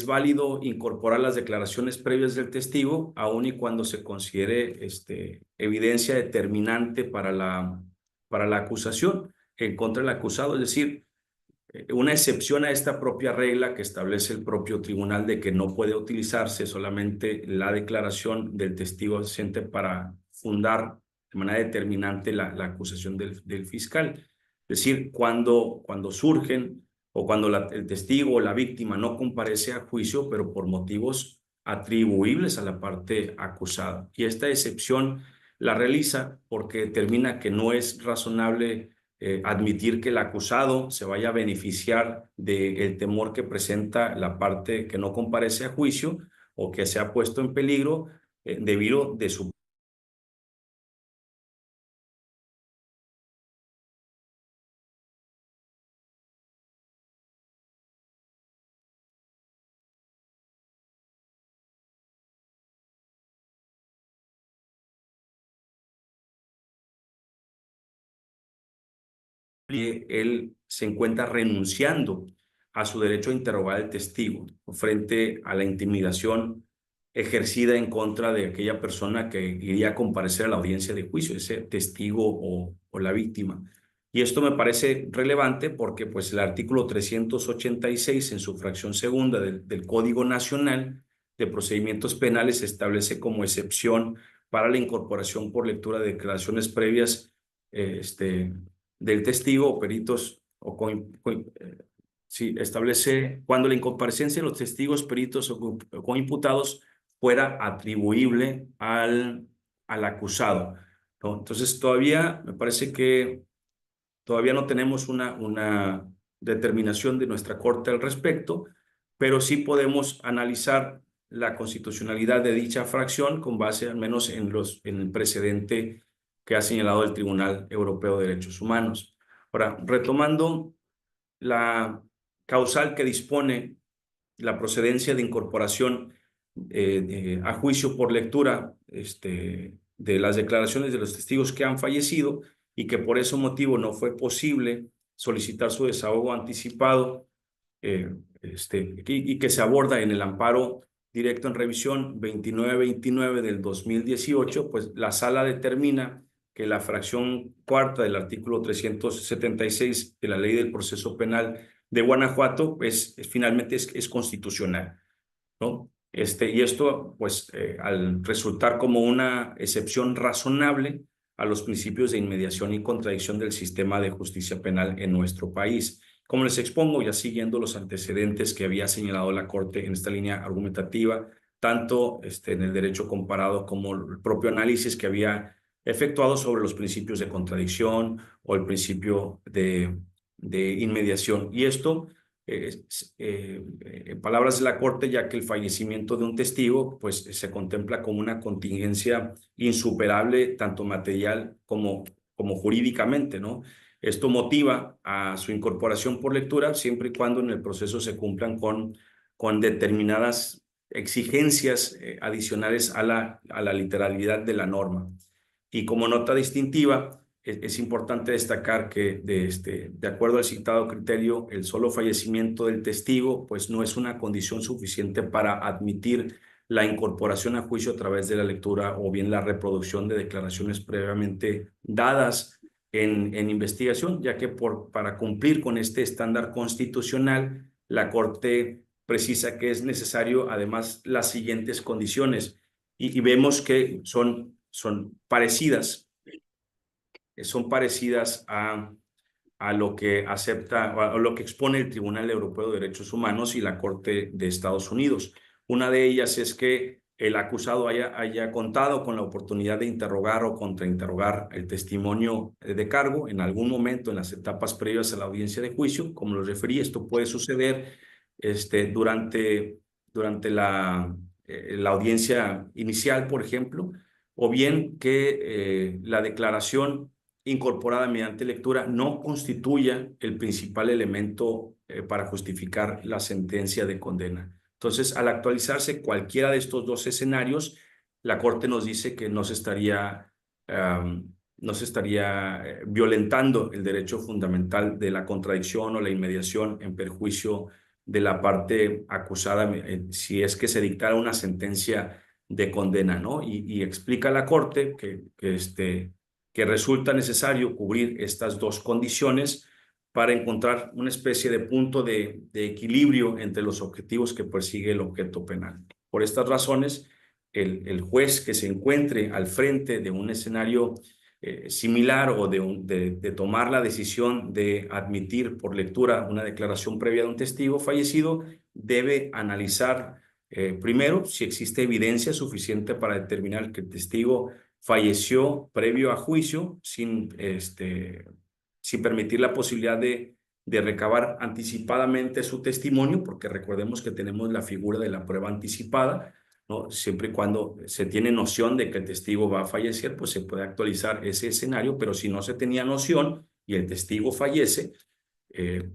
válido incorporar las declaraciones previas del testigo, aun y cuando se considere evidencia determinante para la acusación en contra del acusado. Es decir, una excepción a esta propia regla que establece el propio tribunal de que no puede utilizarse solamente la declaración del testigo ausente para fundar de manera determinante la acusación del fiscal. Es decir, cuando surgen o cuando el testigo o la víctima no comparece a juicio, pero por motivos atribuibles a la parte acusada. Y esta excepción la realiza porque determina que no es razonable admitir que el acusado se vaya a beneficiar del temor que presenta la parte que no comparece a juicio o que se ha puesto en peligro debido de su él se encuentra renunciando a su derecho a interrogar al testigo frente a la intimidación ejercida en contra de aquella persona que iría a comparecer a la audiencia de juicio, ese testigo o la víctima. Y esto me parece relevante porque pues, el artículo 386 en su fracción segunda del Código Nacional de Procedimientos Penales establece como excepción para la incorporación por lectura de declaraciones previas del testigo o peritos sí, establece cuando la incomparecencia de los testigos, peritos o coimputados fuera atribuible al acusado, ¿no? Entonces todavía me parece que todavía no tenemos una determinación de nuestra Corte al respecto, pero sí podemos analizar la constitucionalidad de dicha fracción con base al menos en el precedente que ha señalado el Tribunal Europeo de Derechos Humanos. Ahora, retomando la causal que dispone la procedencia de incorporación a juicio por lectura de las declaraciones de los testigos que han fallecido y que por ese motivo no fue posible solicitar su desahogo anticipado y que se aborda en el amparo directo en revisión 2929 del 2018, pues la sala determina que la fracción cuarta del artículo 376 de la Ley del Proceso Penal de Guanajuato, pues finalmente es constitucional, ¿no? Y esto, pues, al resultar como una excepción razonable a los principios de inmediación y contradicción del sistema de justicia penal en nuestro país. Como les expongo, ya siguiendo los antecedentes que había señalado la Corte en esta línea argumentativa, tanto en el derecho comparado como el propio análisis que había efectuado sobre los principios de contradicción o el principio de inmediación. Y esto en palabras de la Corte, ya que el fallecimiento de un testigo pues, se contempla como una contingencia insuperable, tanto material como jurídicamente, ¿no? Esto motiva a su incorporación por lectura siempre y cuando en el proceso se cumplan con determinadas exigencias adicionales a la literalidad de la norma. Y como nota distintiva, es importante destacar que de acuerdo al citado criterio, el solo fallecimiento del testigo pues no es una condición suficiente para admitir la incorporación a juicio a través de la lectura o bien la reproducción de declaraciones previamente dadas en investigación, ya que para cumplir con este estándar constitucional, la Corte precisa que es necesario además las siguientes condiciones y vemos que son parecidas a lo que acepta, a lo que expone el Tribunal Europeo de Derechos Humanos y la Corte de Estados Unidos. Una de ellas es que el acusado haya contado con la oportunidad de interrogar o contrainterrogar el testimonio de cargo en algún momento en las etapas previas a la audiencia de juicio. Como lo referí, esto puede suceder durante la audiencia inicial, por ejemplo, o bien que la declaración incorporada mediante lectura no constituya el principal elemento para justificar la sentencia de condena. Entonces, al actualizarse cualquiera de estos dos escenarios, la Corte nos dice que no se estaría violentando el derecho fundamental de la contradicción o la inmediación en perjuicio de la parte acusada si es que se dictara una sentencia de condena, ¿no? Y explica la Corte que resulta necesario cubrir estas dos condiciones para encontrar una especie de punto de equilibrio entre los objetivos que persigue el objeto penal. Por estas razones, el juez que se encuentre al frente de un escenario similar o de tomar la decisión de admitir por lectura una declaración previa de un testigo fallecido, debe analizar primero si existe evidencia suficiente para determinar que el testigo falleció previo a juicio sin sin permitir la posibilidad de recabar anticipadamente su testimonio, porque recordemos que tenemos la figura de la prueba anticipada, ¿no? Siempre y cuando se tiene noción de que el testigo va a fallecer, pues se puede actualizar ese escenario, pero si no se tenía noción y el testigo fallece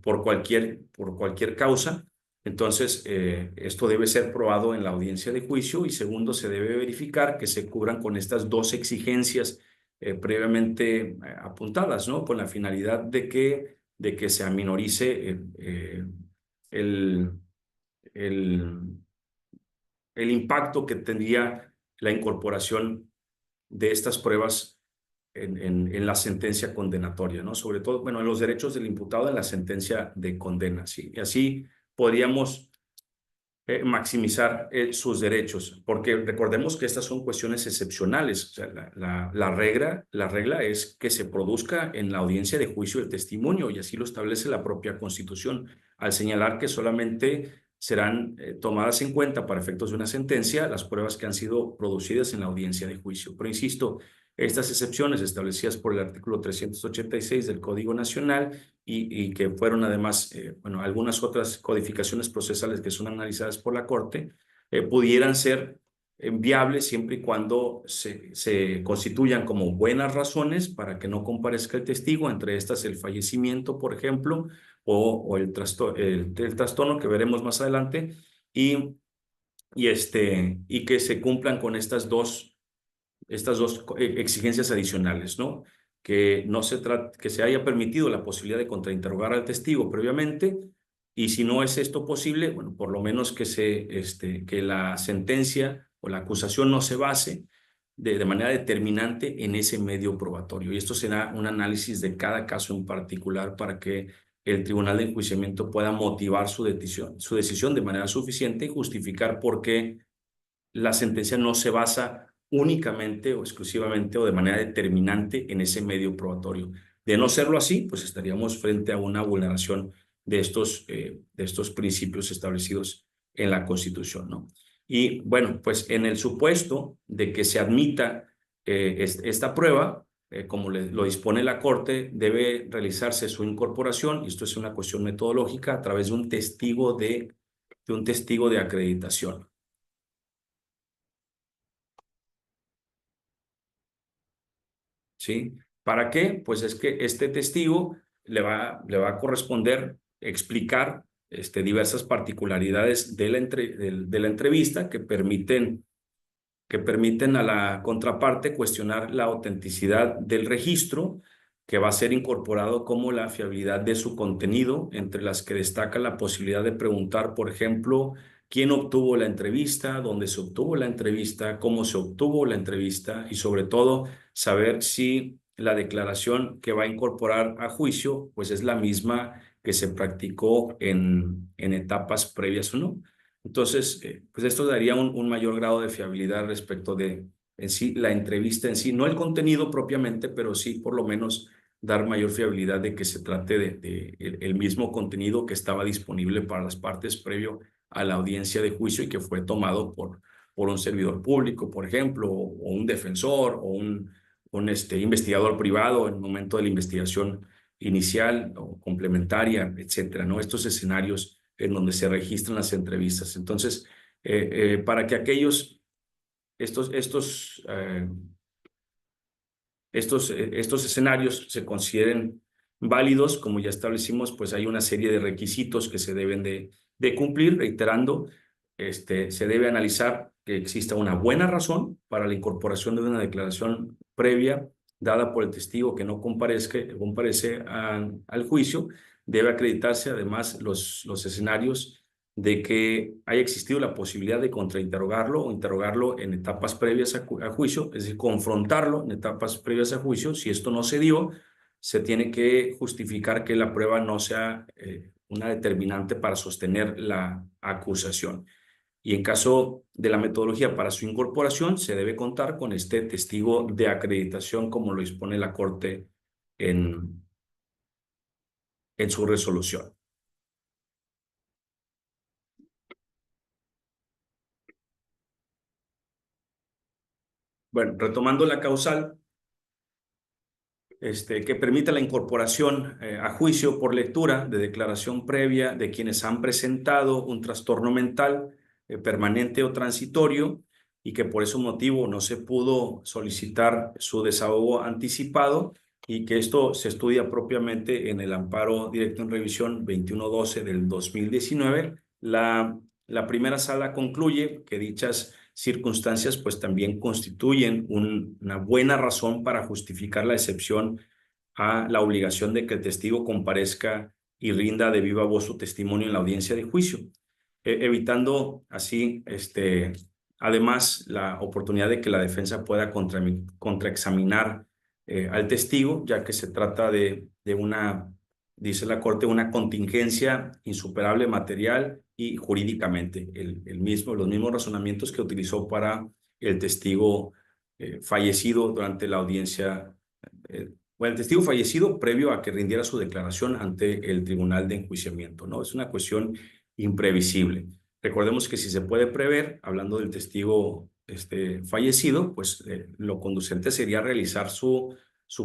por cualquier causa, entonces esto debe ser probado en la audiencia de juicio y segundo, se debe verificar que se cubran con estas dos exigencias previamente apuntadas, ¿no? Con la finalidad de que se aminorice el, el, el impacto que tendría la incorporación de estas pruebas en la sentencia condenatoria, ¿no? Sobre todo, bueno, en los derechos del imputado en la sentencia de condena, ¿sí? Y así podríamos maximizar sus derechos, porque recordemos que estas son cuestiones excepcionales. O sea, la regla es que se produzca en la audiencia de juicio el testimonio y así lo establece la propia Constitución, al señalar que solamente serán tomadas en cuenta para efectos de una sentencia las pruebas que han sido producidas en la audiencia de juicio. Pero insisto, estas excepciones establecidas por el artículo 386 del Código Nacional y que fueron además, bueno, algunas otras codificaciones procesales que son analizadas por la Corte, pudieran ser viables siempre y cuando se constituyan como buenas razones para que no comparezca el testigo, entre estas el fallecimiento, por ejemplo, o el trastorno que veremos más adelante, y, y que se cumplan con estas dos exigencias adicionales, ¿no? Que no se trata, que se haya permitido la posibilidad de contrainterrogar al testigo previamente, y si no es esto posible, bueno, por lo menos que la sentencia o la acusación no se base de manera determinante en ese medio probatorio. Y esto será un análisis de cada caso en particular para que el Tribunal de Enjuiciamiento pueda motivar su decisión de manera suficiente y justificar por qué la sentencia no se basa únicamente o exclusivamente o de manera determinante en ese medio probatorio. De no serlo así, pues estaríamos frente a una vulneración de estos principios establecidos en la Constitución, ¿no? Y bueno, pues en el supuesto de que se admita esta prueba, como lo dispone la Corte, debe realizarse su incorporación, y esto es una cuestión metodológica, a través de de un testigo de acreditación. ¿Sí? ¿Para qué? Pues es que este testigo le va a corresponder explicar diversas particularidades de de la entrevista que permiten a la contraparte cuestionar la autenticidad del registro, que va a ser incorporado como la fiabilidad de su contenido, entre las que destaca la posibilidad de preguntar, por ejemplo, quién obtuvo la entrevista, dónde se obtuvo la entrevista, cómo se obtuvo la entrevista y sobre todo saber si la declaración que va a incorporar a juicio pues es la misma que se practicó en etapas previas o no. Entonces, pues esto daría un mayor grado de fiabilidad respecto de en sí la entrevista en sí, no el contenido propiamente, pero sí por lo menos dar mayor fiabilidad de que se trate de el mismo contenido que estaba disponible para las partes previo a la audiencia de juicio y que fue tomado por un servidor público, por ejemplo, o un defensor, o un investigador privado en el momento de la investigación inicial o complementaria, etcétera, ¿no? Estos escenarios en donde se registran las entrevistas. Entonces, para que estos, estos, eh, estos escenarios se consideren válidos, como ya establecimos, pues hay una serie de requisitos que se deben de cumplir, reiterando, se debe analizar que exista una buena razón para la incorporación de una declaración previa dada por el testigo que no comparece al juicio. Debe acreditarse además los escenarios de que haya existido la posibilidad de contrainterrogarlo o interrogarlo en etapas previas a juicio, es decir, confrontarlo en etapas previas a juicio. Si esto no se dio, se tiene que justificar que la prueba no sea una determinante para sostener la acusación. Y en caso de la metodología para su incorporación, se debe contar con este testigo de acreditación, como lo dispone la Corte en, en su resolución. Bueno, retomando la causal, que permite la incorporación a juicio por lectura de declaración previa de quienes han presentado un trastorno mental permanente o transitorio y que por ese motivo no se pudo solicitar su desahogo anticipado y que esto se estudia propiamente en el amparo directo en revisión 2112 del 2019. La primera sala concluye que dichas circunstancias pues también constituyen una buena razón para justificar la excepción a la obligación de que el testigo comparezca y rinda de viva voz su testimonio en la audiencia de juicio, evitando así, además, la oportunidad de que la defensa pueda contraexaminar al testigo, ya que se trata de una, dice la Corte, una contingencia insuperable material y jurídicamente. Los mismos razonamientos que utilizó para el testigo fallecido durante la audiencia, el testigo fallecido previo a que rindiera su declaración ante el tribunal de enjuiciamiento, ¿no? Es una cuestión imprevisible. Recordemos que si se puede prever, hablando del testigo fallecido, pues lo conducente sería realizar su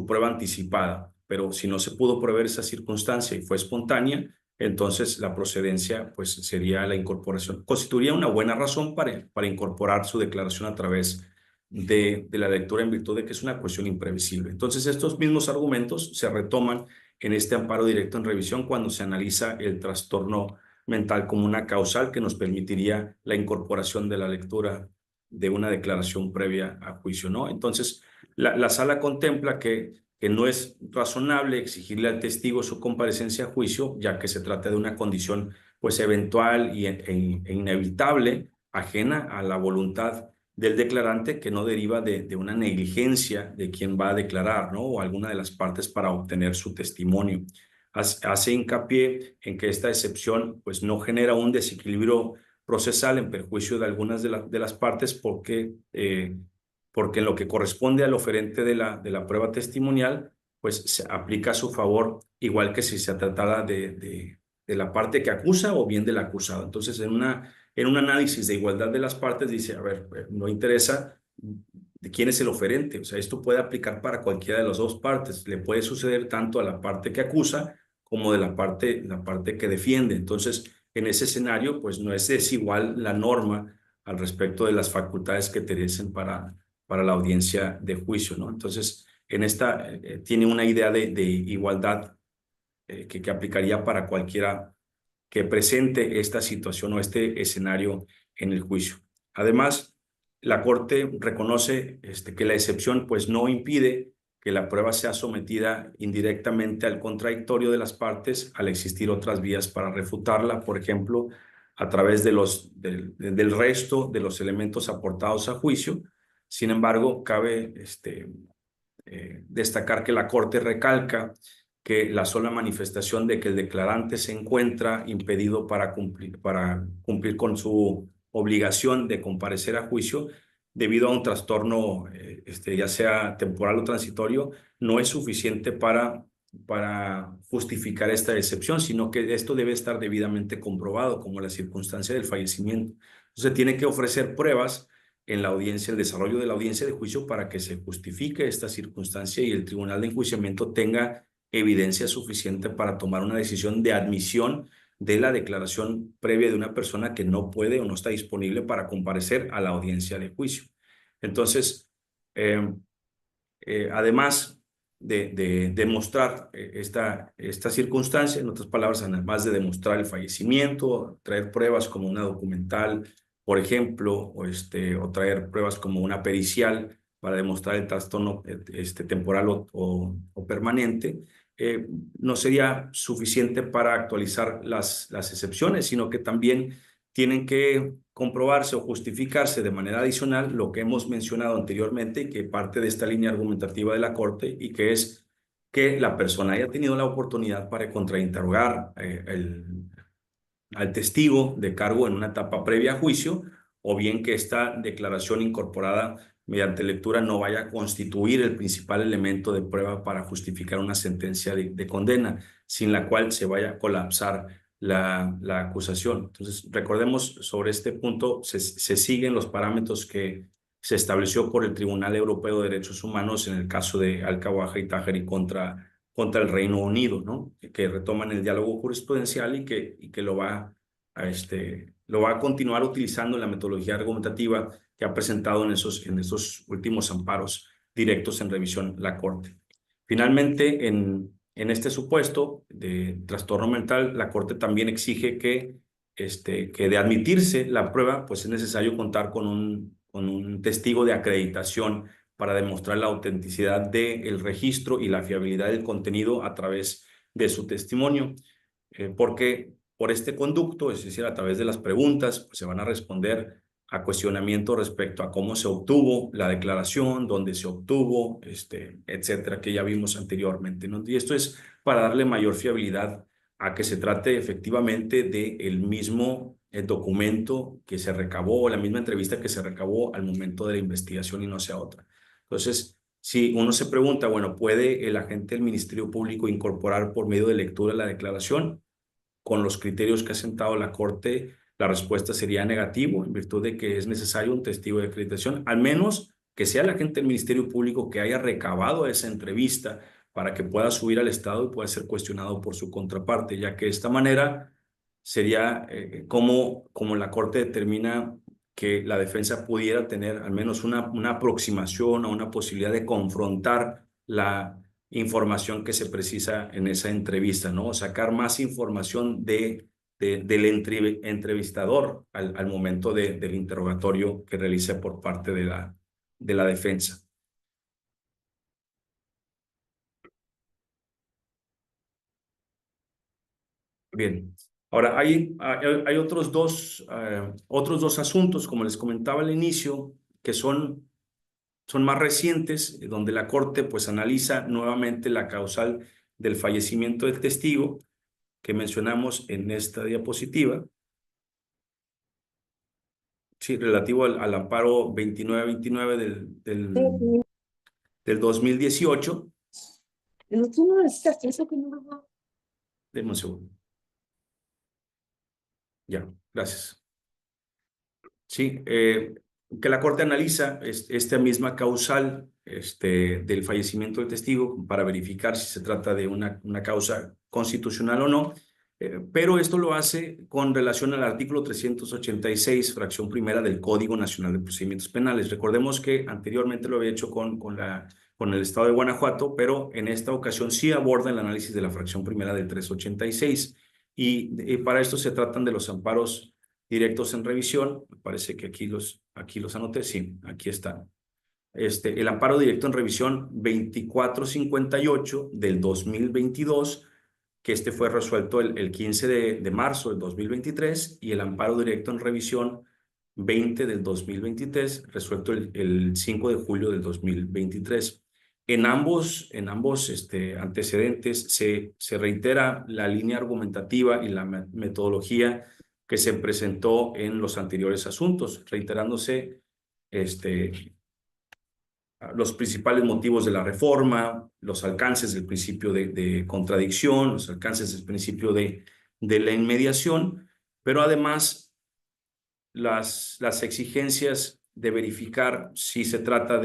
prueba anticipada, pero si no se pudo prever esa circunstancia y fue espontánea, entonces la procedencia pues sería la incorporación. Constituiría una buena razón para incorporar su declaración a través de la lectura en virtud de que es una cuestión imprevisible. Entonces estos mismos argumentos se retoman en este amparo directo en revisión cuando se analiza el trastorno mental como una causal que nos permitiría la incorporación de la lectura de una declaración previa a juicio, ¿no? Entonces, la sala contempla que no es razonable exigirle al testigo su comparecencia a juicio, ya que se trata de una condición, pues, eventual e inevitable, ajena a la voluntad del declarante, que no deriva de una negligencia de quien va a declarar, ¿no? O alguna de las partes para obtener su testimonio. Hace hincapié en que esta excepción pues no genera un desequilibrio procesal en perjuicio de algunas de las partes porque en lo que corresponde al oferente de la prueba testimonial pues se aplica a su favor igual que si se tratara de la parte que acusa o bien del acusado. Entonces en un análisis de igualdad de las partes dice, a ver, no interesa de quién es el oferente. O sea, esto puede aplicar para cualquiera de las dos partes. Le puede suceder tanto a la parte que acusa como de la parte que defiende. Entonces, en ese escenario, pues no es desigual la norma al respecto de las facultades que merecen para la audiencia de juicio, ¿no? Entonces, en esta tiene una idea de igualdad que aplicaría para cualquiera que presente esta situación o este escenario en el juicio. Además, la Corte reconoce que la excepción pues no impide que la prueba sea sometida indirectamente al contradictorio de las partes al existir otras vías para refutarla, por ejemplo, a través del resto de los elementos aportados a juicio. Sin embargo, cabe destacar que la Corte recalca que la sola manifestación de que el declarante se encuentra impedido para cumplir con su obligación de comparecer a juicio debido a un trastorno, ya sea temporal o transitorio, no es suficiente para justificar esta excepción, sino que esto debe estar debidamente comprobado, como la circunstancia del fallecimiento. Entonces, tiene que ofrecer pruebas en la audiencia, el desarrollo de la audiencia de juicio para que se justifique esta circunstancia y el tribunal de enjuiciamiento tenga evidencia suficiente para tomar una decisión de admisión de la declaración previa de una persona que no puede o no está disponible para comparecer a la audiencia de juicio. Entonces, además de demostrar esta circunstancia, en otras palabras, además de demostrar el fallecimiento, traer pruebas como una documental, por ejemplo, o traer pruebas como una pericial para demostrar el trastorno temporal o permanente, no sería suficiente para actualizar las excepciones, sino que también tienen que comprobarse o justificarse de manera adicional lo que hemos mencionado anteriormente y que parte de esta línea argumentativa de la Corte y que es que la persona haya tenido la oportunidad para contrainterrogar al testigo de cargo en una etapa previa a juicio, o bien que esta declaración incorporada mediante lectura no vaya a constituir el principal elemento de prueba para justificar una sentencia de condena, sin la cual se vaya a colapsar la acusación. Entonces, recordemos sobre este punto, se siguen los parámetros que se estableció por el Tribunal Europeo de Derechos Humanos en el caso de Al-Kawaja y Taheri contra el Reino Unido, ¿no? Que retoman el diálogo jurisprudencial y que lo va a continuar utilizando en la metodología argumentativa que ha presentado en esos últimos amparos directos en revisión la Corte. Finalmente, en este supuesto de trastorno mental, la Corte también exige que de admitirse la prueba, pues es necesario contar con un testigo de acreditación para demostrar la autenticidad del registro y la fiabilidad del contenido a través de su testimonio, porque por este conducto, es decir, a través de las preguntas, pues se van a responder a cuestionamientos respecto a cómo se obtuvo la declaración, dónde se obtuvo, etcétera, que ya vimos anteriormente, ¿no? Y esto es para darle mayor fiabilidad a que se trate efectivamente del mismo documento que se recabó, la misma entrevista que se recabó al momento de la investigación y no sea otra. Entonces, si uno se pregunta, bueno, ¿puede el agente del Ministerio Público incorporar por medio de lectura la declaración? Con los criterios que ha sentado la Corte, la respuesta sería negativo, en virtud de que es necesario un testigo de acreditación, al menos que sea el agente del Ministerio Público que haya recabado esa entrevista para que pueda subir al Estado y pueda ser cuestionado por su contraparte, ya que de esta manera sería como la Corte determina que la defensa pudiera tener al menos una aproximación o una posibilidad de confrontar la información que se precisa en esa entrevista, ¿no? Sacar más información del entrevistador al momento del interrogatorio que realice por parte de la defensa. Bien, ahora hay otros dos asuntos, como les comentaba al inicio, que son más recientes, donde la Corte pues analiza nuevamente la causal del fallecimiento del testigo que mencionamos en esta diapositiva, sí, relativo al amparo 2929 del 2018. ¿Tú no necesitas eso que no? Deme un segundo. Ya, gracias. Sí, que la Corte analiza esta misma causal del fallecimiento del testigo para verificar si se trata de una causa constitucional o no, pero esto lo hace con relación al artículo 386, fracción primera del Código Nacional de Procedimientos Penales. Recordemos que anteriormente lo había hecho con el Estado de Guanajuato, pero en esta ocasión sí aborda el análisis de la fracción primera del 386 y para esto se tratan de los amparos directos en revisión. Me parece que aquí los anoté. Sí, aquí están. El amparo directo en revisión 2458 del 2022, que fue resuelto el 15 de marzo del 2023, y el amparo directo en revisión 20 del 2023, resuelto el 5 de julio del 2023. En ambos antecedentes se reitera la línea argumentativa y la metodología que se presentó en los anteriores asuntos, reiterándose los principales motivos de la reforma, los alcances del principio de contradicción, los alcances del principio de la inmediación, pero además las exigencias de verificar si se trata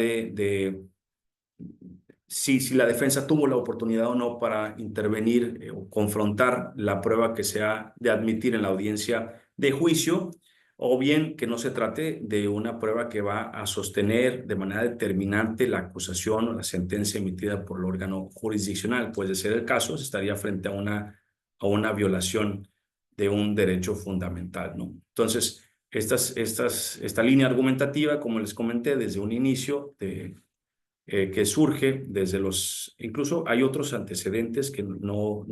si la defensa tuvo la oportunidad o no para intervenir o confrontar la prueba que se ha de admitir en la audiencia de juicio, o bien que no se trate de una prueba que va a sostener de manera determinante la acusación o la sentencia emitida por el órgano jurisdiccional. Pues de ser el caso, se estaría frente a una violación de un derecho fundamental, ¿no? Entonces, esta línea argumentativa, como les comenté desde un inicio, que surge desde incluso hay otros antecedentes que no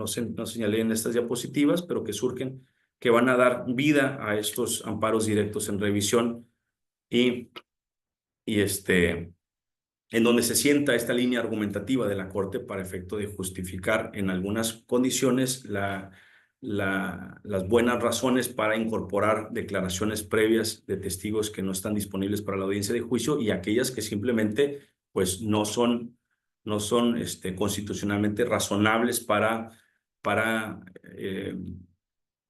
señalé en estas diapositivas, pero que surgen, que van a dar vida a estos amparos directos en revisión y en donde se sienta esta línea argumentativa de la Corte para efecto de justificar en algunas condiciones las buenas razones para incorporar declaraciones previas de testigos que no están disponibles para la audiencia de juicio y aquellas que simplemente pues no son constitucionalmente razonables para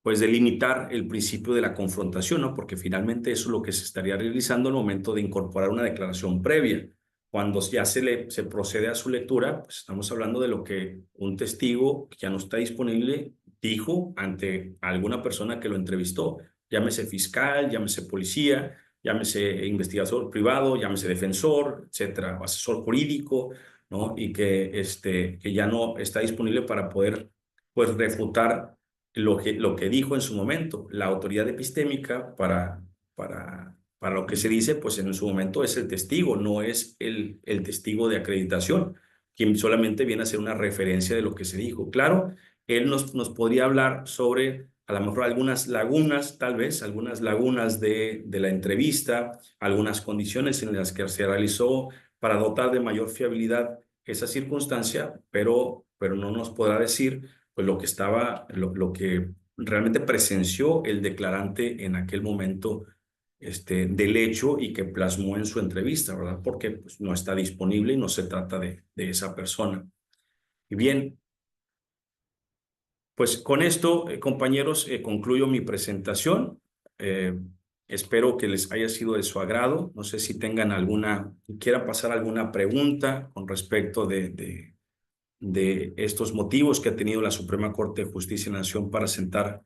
pues delimitar el principio de la confrontación, ¿no? Porque finalmente eso es lo que se estaría realizando al momento de incorporar una declaración previa. Cuando ya se procede a su lectura, pues estamos hablando de lo que un testigo que ya no está disponible dijo ante alguna persona que lo entrevistó, llámese fiscal, llámese policía, llámese investigador privado, llámese defensor, etcétera, o asesor jurídico, ¿no? Y que ya no está disponible para poder, pues, refutar lo que dijo en su momento. La autoridad epistémica para lo que se dice, pues en su momento es el testigo, no es el testigo de acreditación, quien solamente viene a hacer una referencia de lo que se dijo. Claro, él nos podría hablar sobre a lo mejor algunas lagunas, tal vez, algunas lagunas de la entrevista, algunas condiciones en las que se realizó para dotar de mayor fiabilidad esa circunstancia, pero no nos podrá decir pues lo que realmente presenció el declarante en aquel momento del hecho y que plasmó en su entrevista, ¿verdad? Porque pues, no está disponible y no se trata de esa persona. Y bien, pues con esto, compañeros, concluyo mi presentación. Eh, Espero que les haya sido de su agrado. No sé si tengan quieran pasar alguna pregunta con respecto de estos motivos que ha tenido la Suprema Corte de Justicia de la Nación para sentar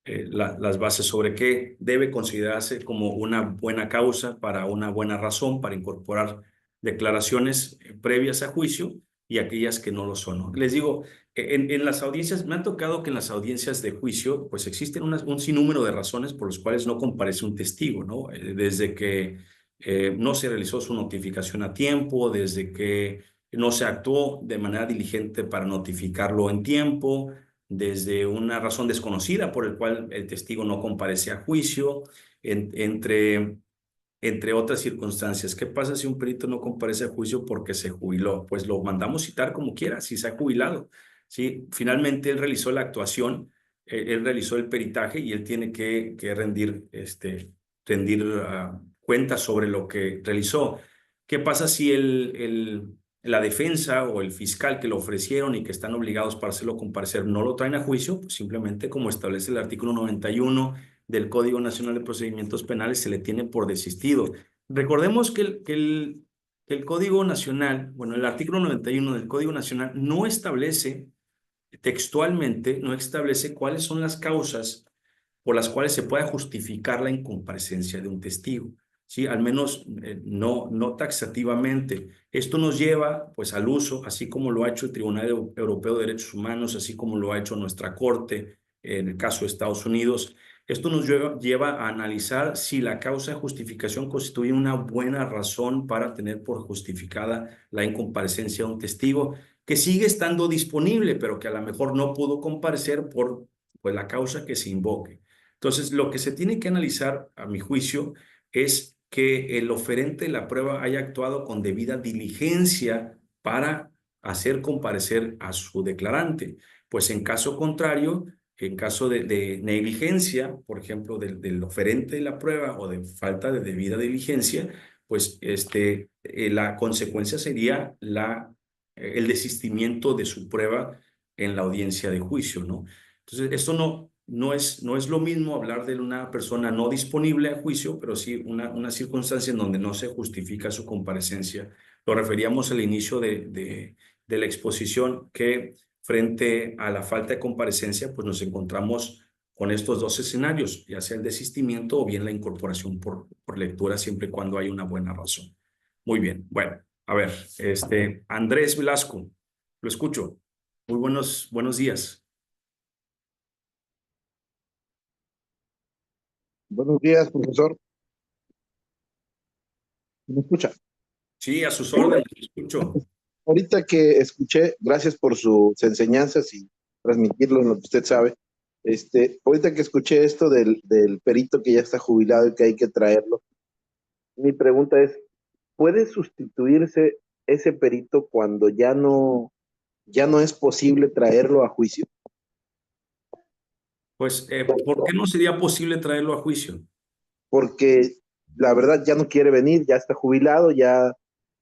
las bases sobre qué debe considerarse como una buena causa para una buena razón para incorporar declaraciones previas a juicio y aquellas que no lo son, ¿no? Les digo, en las audiencias, me han tocado que en las audiencias de juicio, pues existen un sinnúmero de razones por las cuales no comparece un testigo, ¿no? Desde que no se realizó su notificación a tiempo, desde que no se actuó de manera diligente para notificarlo en tiempo, desde una razón desconocida por el cual el testigo no comparece a juicio, entre otras circunstancias. ¿Qué pasa si un perito no comparece a juicio porque se jubiló? Pues lo mandamos citar como quiera, si se ha jubilado. ¿Sí? Finalmente él realizó la actuación, él realizó el peritaje y él tiene que rendir, cuentas sobre lo que realizó. ¿Qué pasa si la defensa o el fiscal que lo ofrecieron y que están obligados para hacerlo comparecer no lo traen a juicio? Pues simplemente, como establece el artículo 91 del Código Nacional de Procedimientos Penales, se le tiene por desistido. Recordemos que el Código Nacional, bueno, el artículo 91 del Código Nacional no establece textualmente, no establece cuáles son las causas por las cuales se pueda justificar la incomparecencia de un testigo. ¿Sí? Al menos no taxativamente. Esto nos lleva pues al uso, así como lo ha hecho el Tribunal Europeo de Derechos Humanos, así como lo ha hecho nuestra Corte en el caso de Estados Unidos. Esto nos lleva a analizar si la causa de justificación constituye una buena razón para tener por justificada la incomparecencia de un testigo que sigue estando disponible, pero que a lo mejor no pudo comparecer por pues, la causa que se invoque. Entonces, lo que se tiene que analizar, a mi juicio, es que el oferente de la prueba haya actuado con debida diligencia para hacer comparecer a su declarante. Pues en caso contrario, en caso de negligencia, por ejemplo, del oferente de la prueba o de falta de debida diligencia, pues la consecuencia sería el desistimiento de su prueba en la audiencia de juicio, ¿no? Entonces, esto no es lo mismo hablar de una persona no disponible a juicio, pero sí una circunstancia en donde no se justifica su comparecencia. Lo referíamos al inicio de la exposición, que frente a la falta de comparecencia, pues nos encontramos con estos dos escenarios, ya sea el desistimiento o bien la incorporación por lectura, siempre y cuando hay una buena razón. Muy bien, bueno, a ver, Andrés Velasco, lo escucho. Muy buenos días. Buenos días, profesor. ¿Me escucha? Sí, a sus órdenes, lo escucho. Ahorita que escuché, gracias por sus enseñanzas y transmitirlo en lo que usted sabe. Ahorita que escuché esto del perito que ya está jubilado y que hay que traerlo, mi pregunta es, ¿puede sustituirse ese perito cuando ya no es posible traerlo a juicio? Pues, ¿por qué no sería posible traerlo a juicio? Porque la verdad ya no quiere venir, ya está jubilado, ya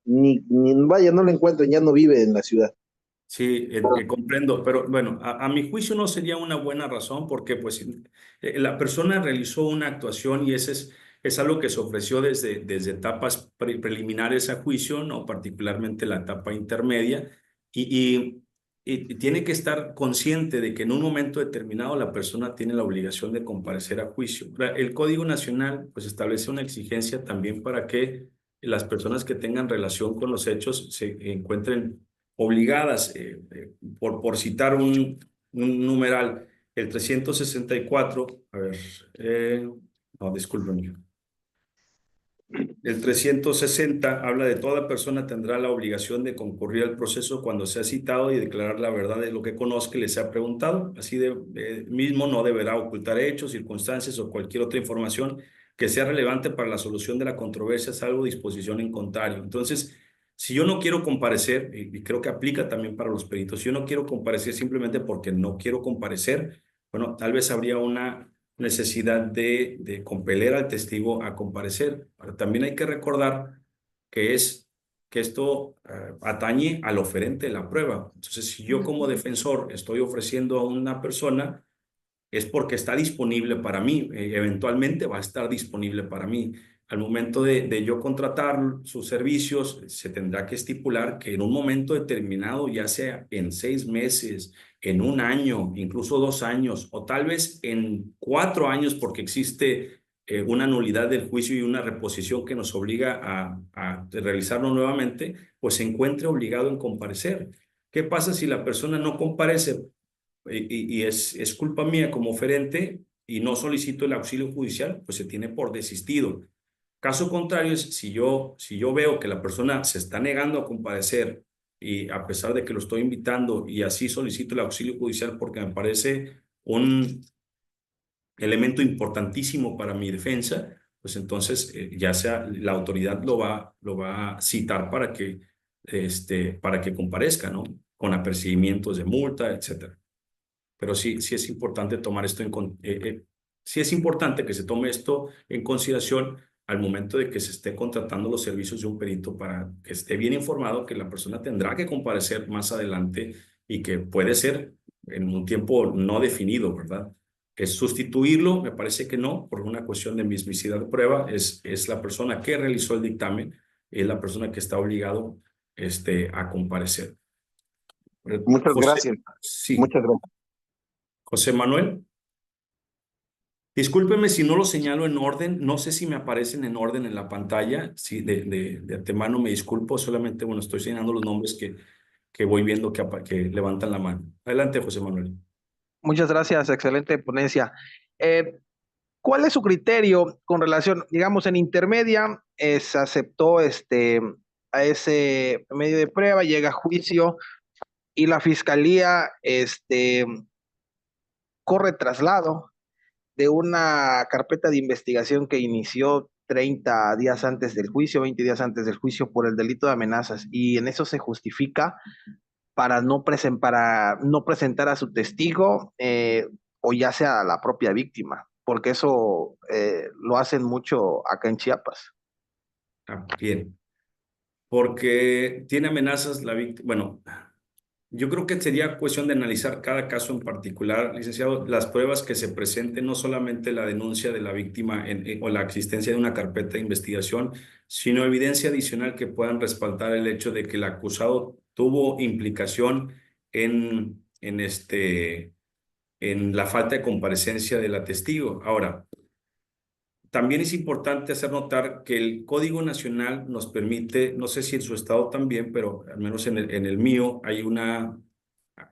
vaya, no lo encuentran, ya no vive en la ciudad. Sí, comprendo, pero bueno, a mi juicio no sería una buena razón porque pues la persona realizó una actuación y ese es algo que se ofreció desde etapas preliminares a juicio, no particularmente la etapa intermedia, y, y, y tiene que estar consciente de que en un momento determinado la persona tiene la obligación de comparecer a juicio. El Código Nacional pues establece una exigencia también para que las personas que tengan relación con los hechos se encuentren obligadas, por citar un numeral, el 364, a ver, no, discúlpenme. El 360 habla de toda persona tendrá la obligación de concurrir al proceso cuando sea citado y declarar la verdad de lo que conozca y le sea preguntado. Así mismo no deberá ocultar hechos, circunstancias o cualquier otra información que sea relevante para la solución de la controversia, salvo disposición en contrario. Entonces, si yo no quiero comparecer, y creo que aplica también para los peritos, si yo no quiero comparecer simplemente porque no quiero comparecer, bueno, tal vez habría una necesidad de compeler al testigo a comparecer. Pero también hay que recordar que esto atañe al oferente de la prueba. Entonces, si yo como defensor estoy ofreciendo a una persona, es porque está disponible para mí, eventualmente va a estar disponible para mí. Al momento de yo contratar sus servicios, se tendrá que estipular que en un momento determinado, ya sea en 6 meses, en un año, incluso 2 años, o tal vez en 4 años, porque existe una nulidad del juicio y una reposición que nos obliga a realizarlo nuevamente, pues se encuentre obligado en comparecer. ¿Qué pasa si la persona no comparece? Y es culpa mía como oferente y no solicito el auxilio judicial, pues se tiene por desistido. Caso contrario es si yo veo que la persona se está negando a comparecer y a pesar de que lo estoy invitando y así solicito el auxilio judicial porque me parece un elemento importantísimo para mi defensa, pues entonces ya sea la autoridad lo va a citar para que comparezca, ¿no? Con apercibimientos de multa, etcétera. Pero sí es importante tomar esto sí es importante que se tome esto en consideración al momento de que se esté contratando los servicios de un perito para que esté bien informado que la persona tendrá que comparecer más adelante y que puede ser en un tiempo no definido, ¿verdad? Es sustituirlo, me parece que no, por una cuestión de mismicidad de prueba, es la persona que realizó el dictamen, es la persona que está obligado a comparecer. Muchas José, gracias. sí. Muchas gracias. José Manuel, discúlpeme si no lo señalo en orden, no sé si me aparecen en orden en la pantalla, sí, de antemano me disculpo, solamente, bueno, estoy señalando los nombres que voy viendo que levantan la mano. Adelante, José Manuel. Muchas gracias, excelente ponencia. ¿Cuál es su criterio con relación, digamos, en intermedia, se aceptó a ese medio de prueba, llega a juicio y la fiscalía corre traslado de una carpeta de investigación que inició 30 días antes del juicio, 20 días antes del juicio por el delito de amenazas, y en eso se justifica para no presentar a su testigo, o ya sea a la propia víctima, porque eso lo hacen mucho acá en Chiapas. Bien, porque tiene amenazas la víctima. Bueno, yo creo que sería cuestión de analizar cada caso en particular, licenciado, las pruebas que se presenten, no solamente la denuncia de la víctima o la existencia de una carpeta de investigación, sino evidencia adicional que puedan respaldar el hecho de que el acusado tuvo implicación en la falta de comparecencia de la testigo. Ahora, también es importante hacer notar que el Código Nacional nos permite, no sé si en su estado también, pero al menos en el mío hay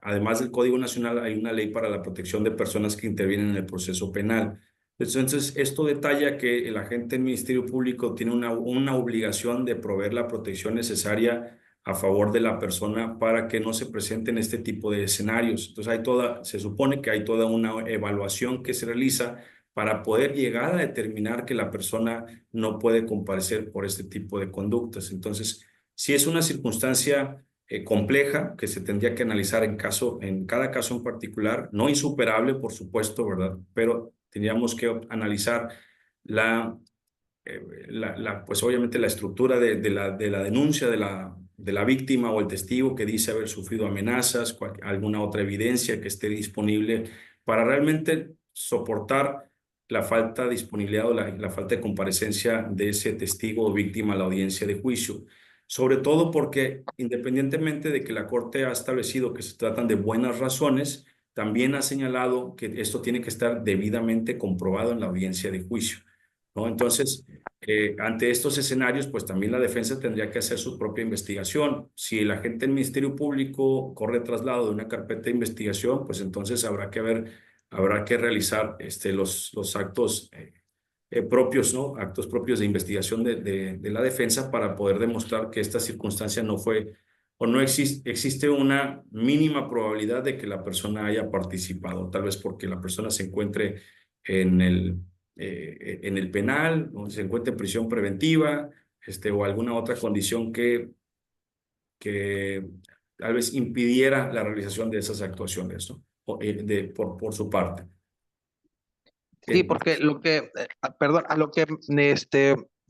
además del Código Nacional, hay una ley para la protección de personas que intervienen en el proceso penal. Entonces, esto detalla que el agente del Ministerio Público tiene una obligación de proveer la protección necesaria a favor de la persona para que no se presenten este tipo de escenarios. Entonces, se supone que hay toda una evaluación que se realiza para poder llegar a determinar que la persona no puede comparecer por este tipo de conductas. Entonces, si es una circunstancia compleja que se tendría que analizar en cada caso en particular, no insuperable, por supuesto, ¿verdad? Pero tendríamos que analizar pues obviamente la estructura de la denuncia de de la víctima o el testigo que dice haber sufrido amenazas, alguna otra evidencia que esté disponible para realmente soportar la falta de disponibilidad o la falta de comparecencia de ese testigo o víctima a la audiencia de juicio. Sobre todo porque independientemente de que la Corte ha establecido que se tratan de buenas razones, también ha señalado que esto tiene que estar debidamente comprobado en la audiencia de juicio, ¿no? Entonces, ante estos escenarios, pues también la defensa tendría que hacer su propia investigación. Si el agente del Ministerio Público corre traslado de una carpeta de investigación, pues entonces habrá que realizar los actos propios, ¿no? Actos propios de investigación de la defensa para poder demostrar que esta circunstancia no fue o no existe una mínima probabilidad de que la persona haya participado, tal vez porque la persona se encuentre en el penal, o se encuentre en prisión preventiva, o alguna otra condición que tal vez impidiera la realización de esas actuaciones, ¿no? Por su parte. Sí, porque perdón, a lo que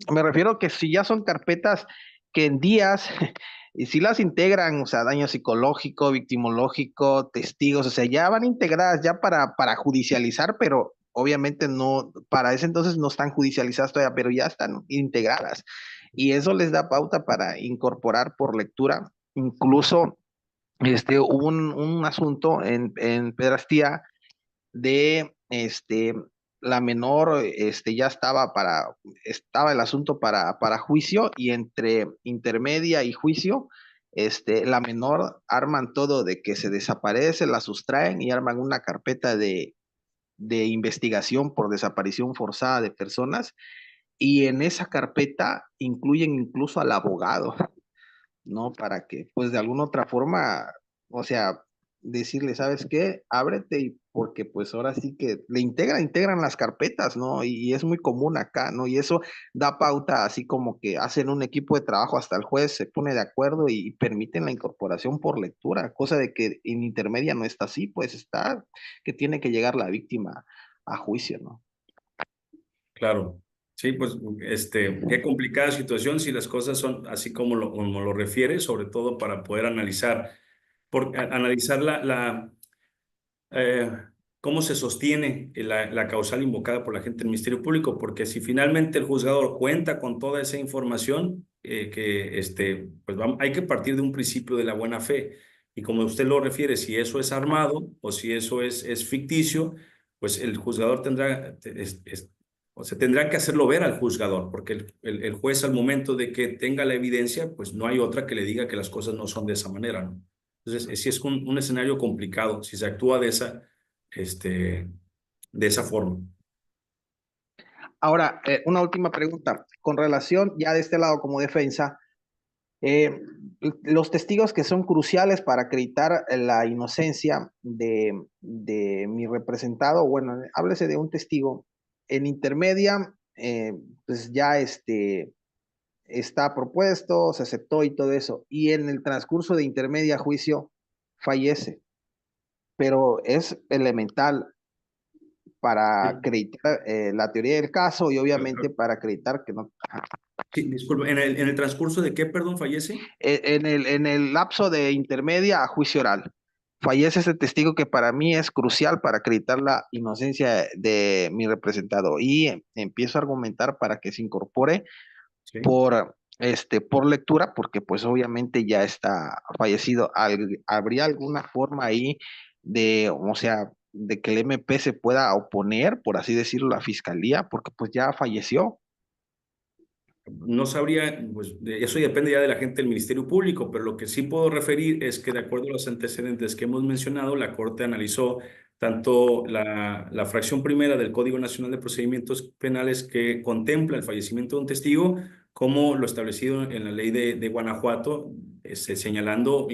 me refiero que si ya son carpetas que en días, y si las integran, o sea, daño psicológico, victimológico, testigos, o sea, ya van integradas ya para judicializar, pero obviamente no, para ese entonces no están judicializadas todavía, pero ya están integradas. Y eso les da pauta para incorporar por lectura. Incluso hubo un asunto en Pedrastía de la menor ya estaba el asunto para juicio, y entre intermedia y juicio, la menor arman todo de que se desaparece, la sustraen y arman una carpeta de investigación por desaparición forzada de personas, y en esa carpeta incluyen incluso al abogado, ¿no? Para que, pues, de alguna otra forma, o sea, decirle, ¿sabes qué? Ábrete, y porque pues ahora sí que le integran las carpetas, ¿no? Y es muy común acá, ¿no? Y eso da pauta, así como que hacen un equipo de trabajo, hasta el juez se pone de acuerdo y permiten la incorporación por lectura, cosa de que en intermedia no está así, pues está que tiene que llegar la víctima a juicio, ¿no? Claro, sí, pues qué complicada situación si las cosas son así como lo refiere, sobre todo para poder analizar eh, cómo se sostiene la causal invocada por la gente del Ministerio Público, porque si finalmente el juzgador cuenta con toda esa información, pues hay que partir de un principio de la buena fe. Y como usted lo refiere, si eso es armado o si eso es ficticio, pues el juzgador o se tendrá que hacerlo ver al juzgador, porque el juez, al momento de que tenga la evidencia, pues no hay otra que le diga que las cosas no son de esa manera, ¿no? Entonces, sí es un escenario complicado si se actúa de esa forma. Ahora, una última pregunta. Con relación ya de este lado como defensa, los testigos que son cruciales para acreditar la inocencia de mi representado, bueno, háblese de un testigo en intermedia, pues ya está propuesto, se aceptó y todo eso, y en el transcurso de intermedia a juicio fallece, pero es elemental para Sí. acreditar la teoría del caso, y obviamente para acreditar que no. Sí, disculpe, ¿en el transcurso de qué, perdón, fallece? En el lapso de intermedia a juicio oral, fallece ese testigo que para mí es crucial para acreditar la inocencia de mi representado, y empiezo a argumentar para que se incorpore Sí. por lectura, porque pues obviamente ya está fallecido. ¿Habría alguna forma ahí o sea, de que el MP se pueda oponer, por así decirlo, a la fiscalía, porque pues ya falleció? No sabría, pues eso depende ya de la gente del Ministerio Público, pero lo que sí puedo referir es que de acuerdo a los antecedentes que hemos mencionado, la Corte analizó tanto la fracción primera del Código Nacional de Procedimientos Penales, que contempla el fallecimiento de un testigo, como lo establecido en la ley de Guanajuato, señalando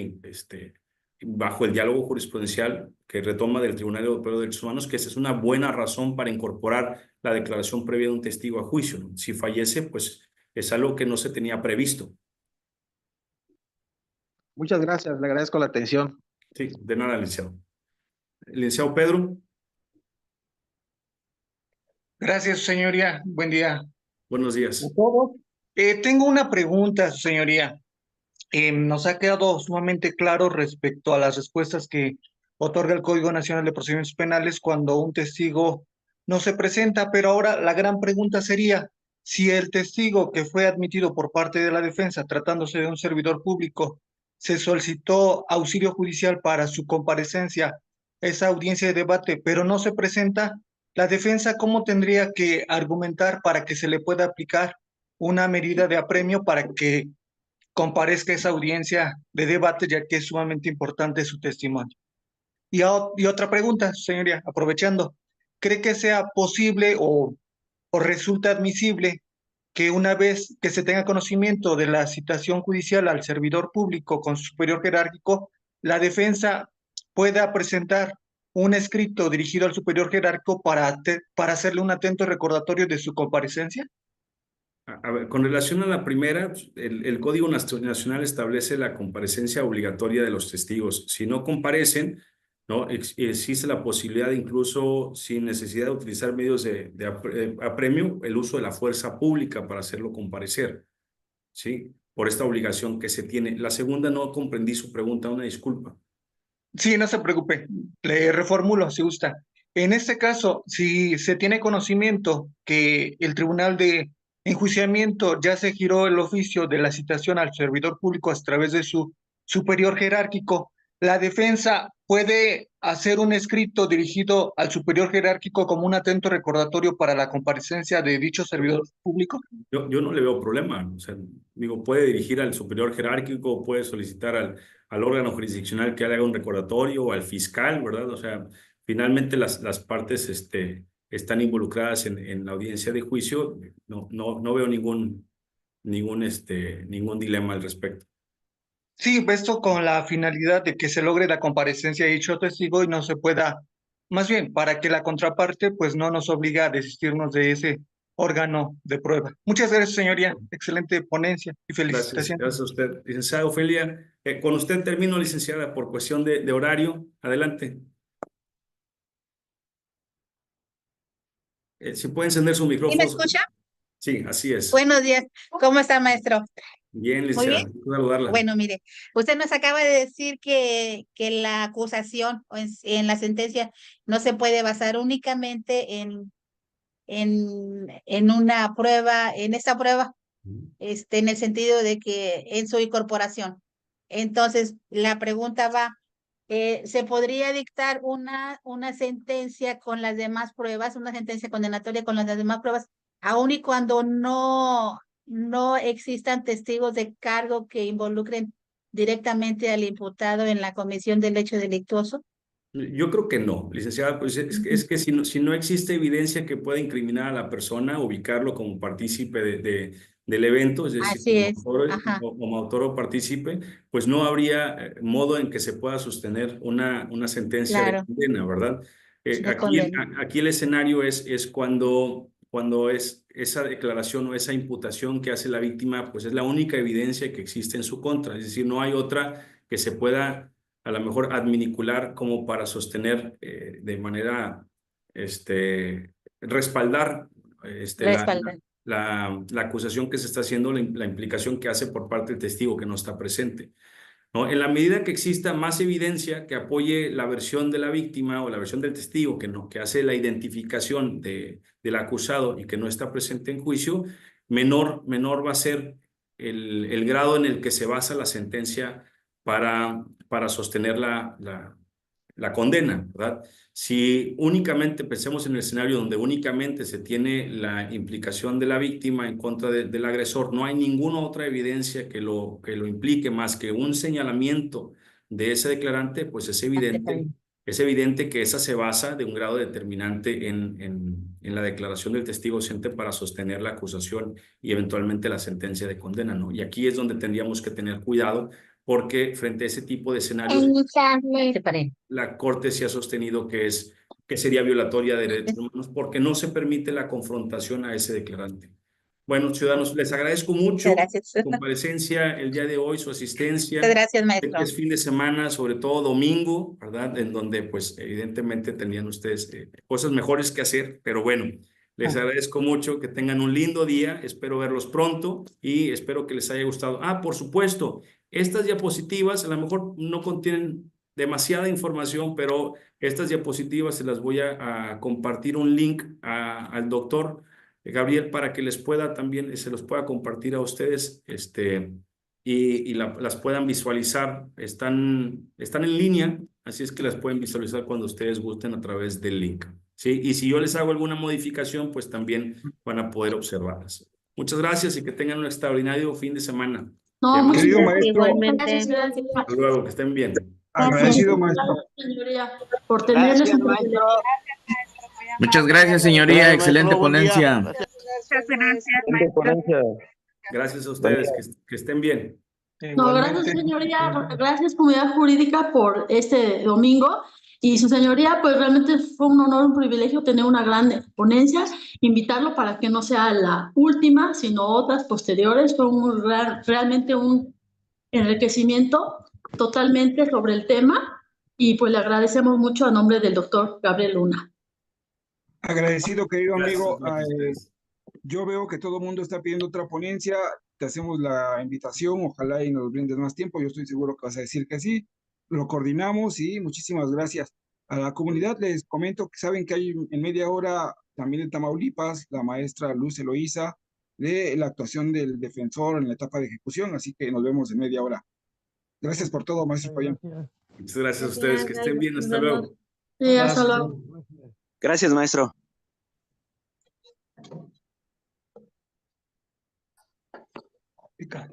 bajo el diálogo jurisprudencial que retoma del Tribunal Europeo de Derechos Humanos, que esa es una buena razón para incorporar la declaración previa de un testigo a juicio, ¿no? Si fallece, pues es algo que no se tenía previsto. Muchas gracias, le agradezco la atención. Sí, de nada, licenciado. Licenciado Pedro, Gracias, su señoría. Buen día buenos a días. todos. Tengo una pregunta, su señoría. nos ha quedado sumamente claro respecto a las respuestas que otorga el Código Nacional de Procedimientos Penales cuando un testigo no se presenta, pero ahora la gran pregunta sería, si el testigo que fue admitido por parte de la defensa, tratándose de un servidor público, se solicitó auxilio judicial para su comparecencia, esa audiencia de debate, pero no se presenta, la defensa, ¿cómo tendría que argumentar para que se le pueda aplicar una medida de apremio para que comparezca esa audiencia de debate, ya que es sumamente importante su testimonio? Y otra pregunta, señoría, aprovechando, ¿cree que sea posible o resulta admisible que una vez que se tenga conocimiento de la citación judicial al servidor público con su superior jerárquico, la defensa pueda presentar un escrito dirigido al superior jerárquico para hacerle un atento recordatorio de su comparecencia? A ver, con relación a la primera, el Código Nacional establece la comparecencia obligatoria de los testigos. Si no comparecen, ¿no? Existe la posibilidad, incluso sin necesidad de utilizar medios de apremio, el uso de la fuerza pública para hacerlo comparecer, ¿sí? Por esta obligación que se tiene. La segunda, no comprendí su pregunta, una disculpa. Sí, no se preocupe, le reformulo si gusta. En este caso, si se tiene conocimiento que el Tribunal de Enjuiciamiento ya se giró el oficio de la citación al servidor público a través de su superior jerárquico, la defensa puede hacer un escrito dirigido al superior jerárquico como un atento recordatorio para la comparecencia de dicho servidor público. Yo no le veo problema. O sea, digo, puede dirigir al superior jerárquico, puede solicitar al órgano jurisdiccional que le haga un recordatorio o al fiscal, ¿verdad? O sea, finalmente las partes están involucradas en la audiencia de juicio. No veo ningún dilema al respecto. Sí, esto con la finalidad de que se logre la comparecencia de dicho testigo y no se pueda, más bien, para que la contraparte pues no nos obligue a desistirnos de ese órgano de prueba. Muchas gracias, señoría. Excelente ponencia y Gracias, felicitaciones. gracias a usted. Licenciada Ofelia, con usted termino, licenciada, por cuestión de horario. Adelante. Si puede encender su ¿Sí me micrófono. escucha? Sí, así es. Buenos días. ¿Cómo está, maestro? Bien, Muy licenciada. bien. Quiero saludarla. Bueno, mire, usted nos acaba de decir que la acusación o en la sentencia no se puede basar únicamente en una prueba, en esta prueba, en el sentido de que en su incorporación. Entonces, la pregunta va, ¿se podría dictar una sentencia con las demás pruebas, una sentencia condenatoria con las demás pruebas, aun y cuando no existan testigos de cargo que involucren directamente al imputado en la comisión del hecho delictuoso? Yo creo que no, licenciada, pues es que si no existe evidencia que pueda incriminar a la persona, ubicarlo como partícipe del evento, es decir, Así es. Ajá, como autor o partícipe, pues no habría modo en que se pueda sostener una sentencia de claro, condena, ¿verdad? de condena. Aquí el escenario es cuando es esa declaración o esa imputación que hace la víctima, pues es la única evidencia que existe en su contra, es decir, no hay otra que se pueda a lo mejor adminicular como para sostener de manera, respaldar Respaldan. la acusación que se está haciendo, la implicación que hace por parte del testigo que no está presente, ¿no? En la medida que exista más evidencia que apoye la versión de la víctima o la versión del testigo que hace la identificación del acusado y que no está presente en juicio, menor va a ser el grado en el que se basa la sentencia para sostener la condena, ¿verdad? Si únicamente pensemos en el escenario donde únicamente se tiene la implicación de la víctima en contra del agresor, no hay ninguna otra evidencia que lo implique más que un señalamiento de ese declarante, pues es evidente que esa se basa de un grado determinante en la declaración del testigo ausente para sostener la acusación y eventualmente la sentencia de condena, ¿no? Y aquí es donde tendríamos que tener cuidado porque frente a ese tipo de escenarios la Corte se ha sostenido que sería violatoria de derechos humanos porque no se permite la confrontación a ese declarante. Bueno, ciudadanos, les agradezco mucho Gracias. su comparecencia el día de hoy, su asistencia. Gracias, maestro. Es fin de semana, sobre todo domingo, ¿verdad? En donde, pues, evidentemente tendrían ustedes cosas mejores que hacer, pero bueno, Les agradezco mucho, que tengan un lindo día, espero verlos pronto y espero que les haya gustado. Ah, por supuesto, estas diapositivas a lo mejor no contienen demasiada información, pero estas diapositivas se las voy a compartir un link al doctor Gabriel para que les pueda también, se los pueda compartir a ustedes y las puedan visualizar. Están en línea, así es que las pueden visualizar cuando ustedes gusten a través del link. ¿Sí? Y si yo les hago alguna modificación, pues también van a poder observarlas. Muchas gracias y que tengan un extraordinario fin de semana. No, muchas Querido gracias. maestro, Gracias, gracias. Hasta luego, que estén bien. agradecido maestro. Gracias, señoría, por tenerles un privilegio. Muchas gracias, señoría. Excelente ponencia. Excelente ponencia. Gracias a ustedes, que estén bien. No, gracias, señoría. Gracias, comunidad jurídica, por este domingo. Y su señoría, pues realmente fue un honor, un privilegio tener una gran ponencia. Invitarlo para que no sea la última, sino otras posteriores. Fue realmente un enriquecimiento totalmente sobre el tema. Y pues le agradecemos mucho a nombre del doctor Gabriel Luna. Agradecido, querido Gracias, amigo. gracias a ustedes. Yo veo que todo el mundo está pidiendo otra ponencia. Te hacemos la invitación. Ojalá y nos brindes más tiempo. Yo estoy seguro que vas a decir que sí. Lo coordinamos y muchísimas gracias. A la comunidad les comento que saben que hay en media hora también en Tamaulipas la maestra Luz Eloísa de la actuación del defensor en la etapa de ejecución. Así que nos vemos en media hora. Gracias por todo, maestro Payán. Muchas gracias a ustedes, que estén bien. Hasta luego. Sí, hasta luego. Gracias, maestro. Pica.